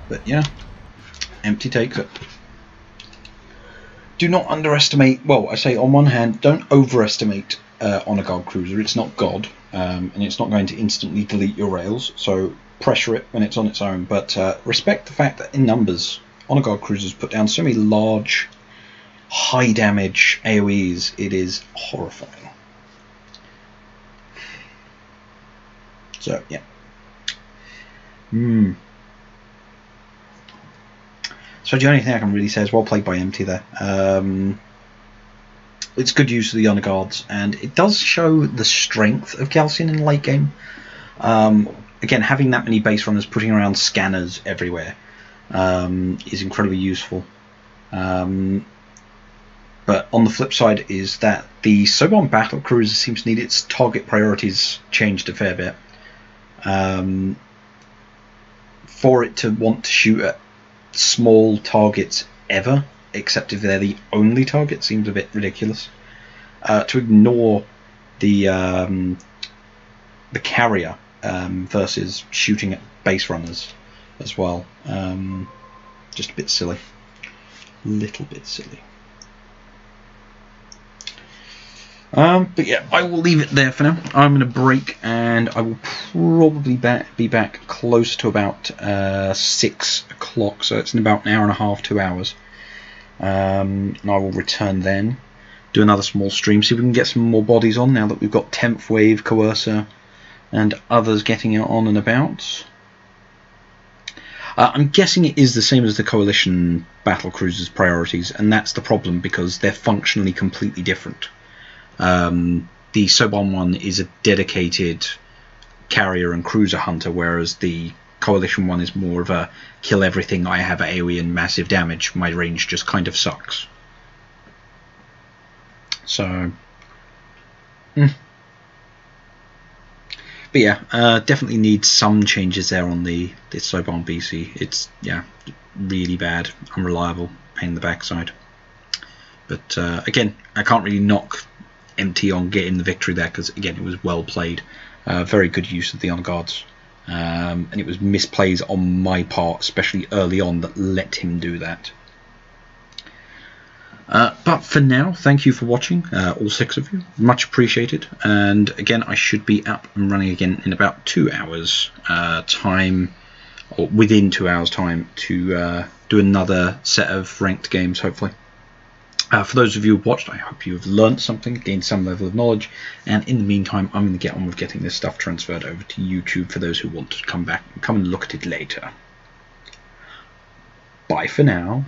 But yeah, empty takes it. Do not underestimate, well, I say on one hand, don't overestimate Honor Guard cruiser. It's not God, and it's not going to instantly delete your rails, so pressure it when it's on its own. But respect the fact that in numbers, Honor Guard cruisers put down so many large, high damage AoEs, it is horrifying. So, yeah. So the only thing I can really say is well played by MT there. It's good use of the Honor Guards, and it does show the strength of Calcium in the late game. Again, having that many base runners putting around scanners everywhere is incredibly useful. But on the flip side is that the Soban battle cruiser seems to need its target priorities changed a fair bit. For it to want to shoot at small targets ever, except if they're the only target, seems a bit ridiculous. To ignore the carrier versus shooting at base runners as well, just a bit silly, little bit silly. But yeah, I will leave it there for now. I'm going to break, and I will probably be back close to about 6 o'clock, so it's in about an hour and a half, 2 hours. And I will return then, do another small stream, see if we can get some more bodies on now that we've got 10th Wave, Coercer, and others getting it on and about. I'm guessing it is the same as the Coalition battle cruisers priorities, and that's the problem because they're functionally completely different. The Soban one is a dedicated carrier and cruiser hunter, whereas the Coalition one is more of a kill everything, I have AoE and massive damage, my range just kind of sucks. So, but yeah, definitely needs some changes there on the Soban BC. It's, yeah, really bad, unreliable, pain in the backside. But again, I can't really knock MT on getting the victory there because, again, it was well played. Very good use of the Honor Guards. And it was misplays on my part, especially early on, that let him do that. But for now, thank you for watching, all 6 of you. Much appreciated. And again, I should be up and running again in about 2 hours time, or within 2 hours time, to do another set of ranked games, hopefully. For those of you who've watched, I hope you have learnt something, gained some level of knowledge, and in the meantime, I'm going to get on with getting this stuff transferred over to YouTube for those who want to come back and come and look at it later. Bye for now.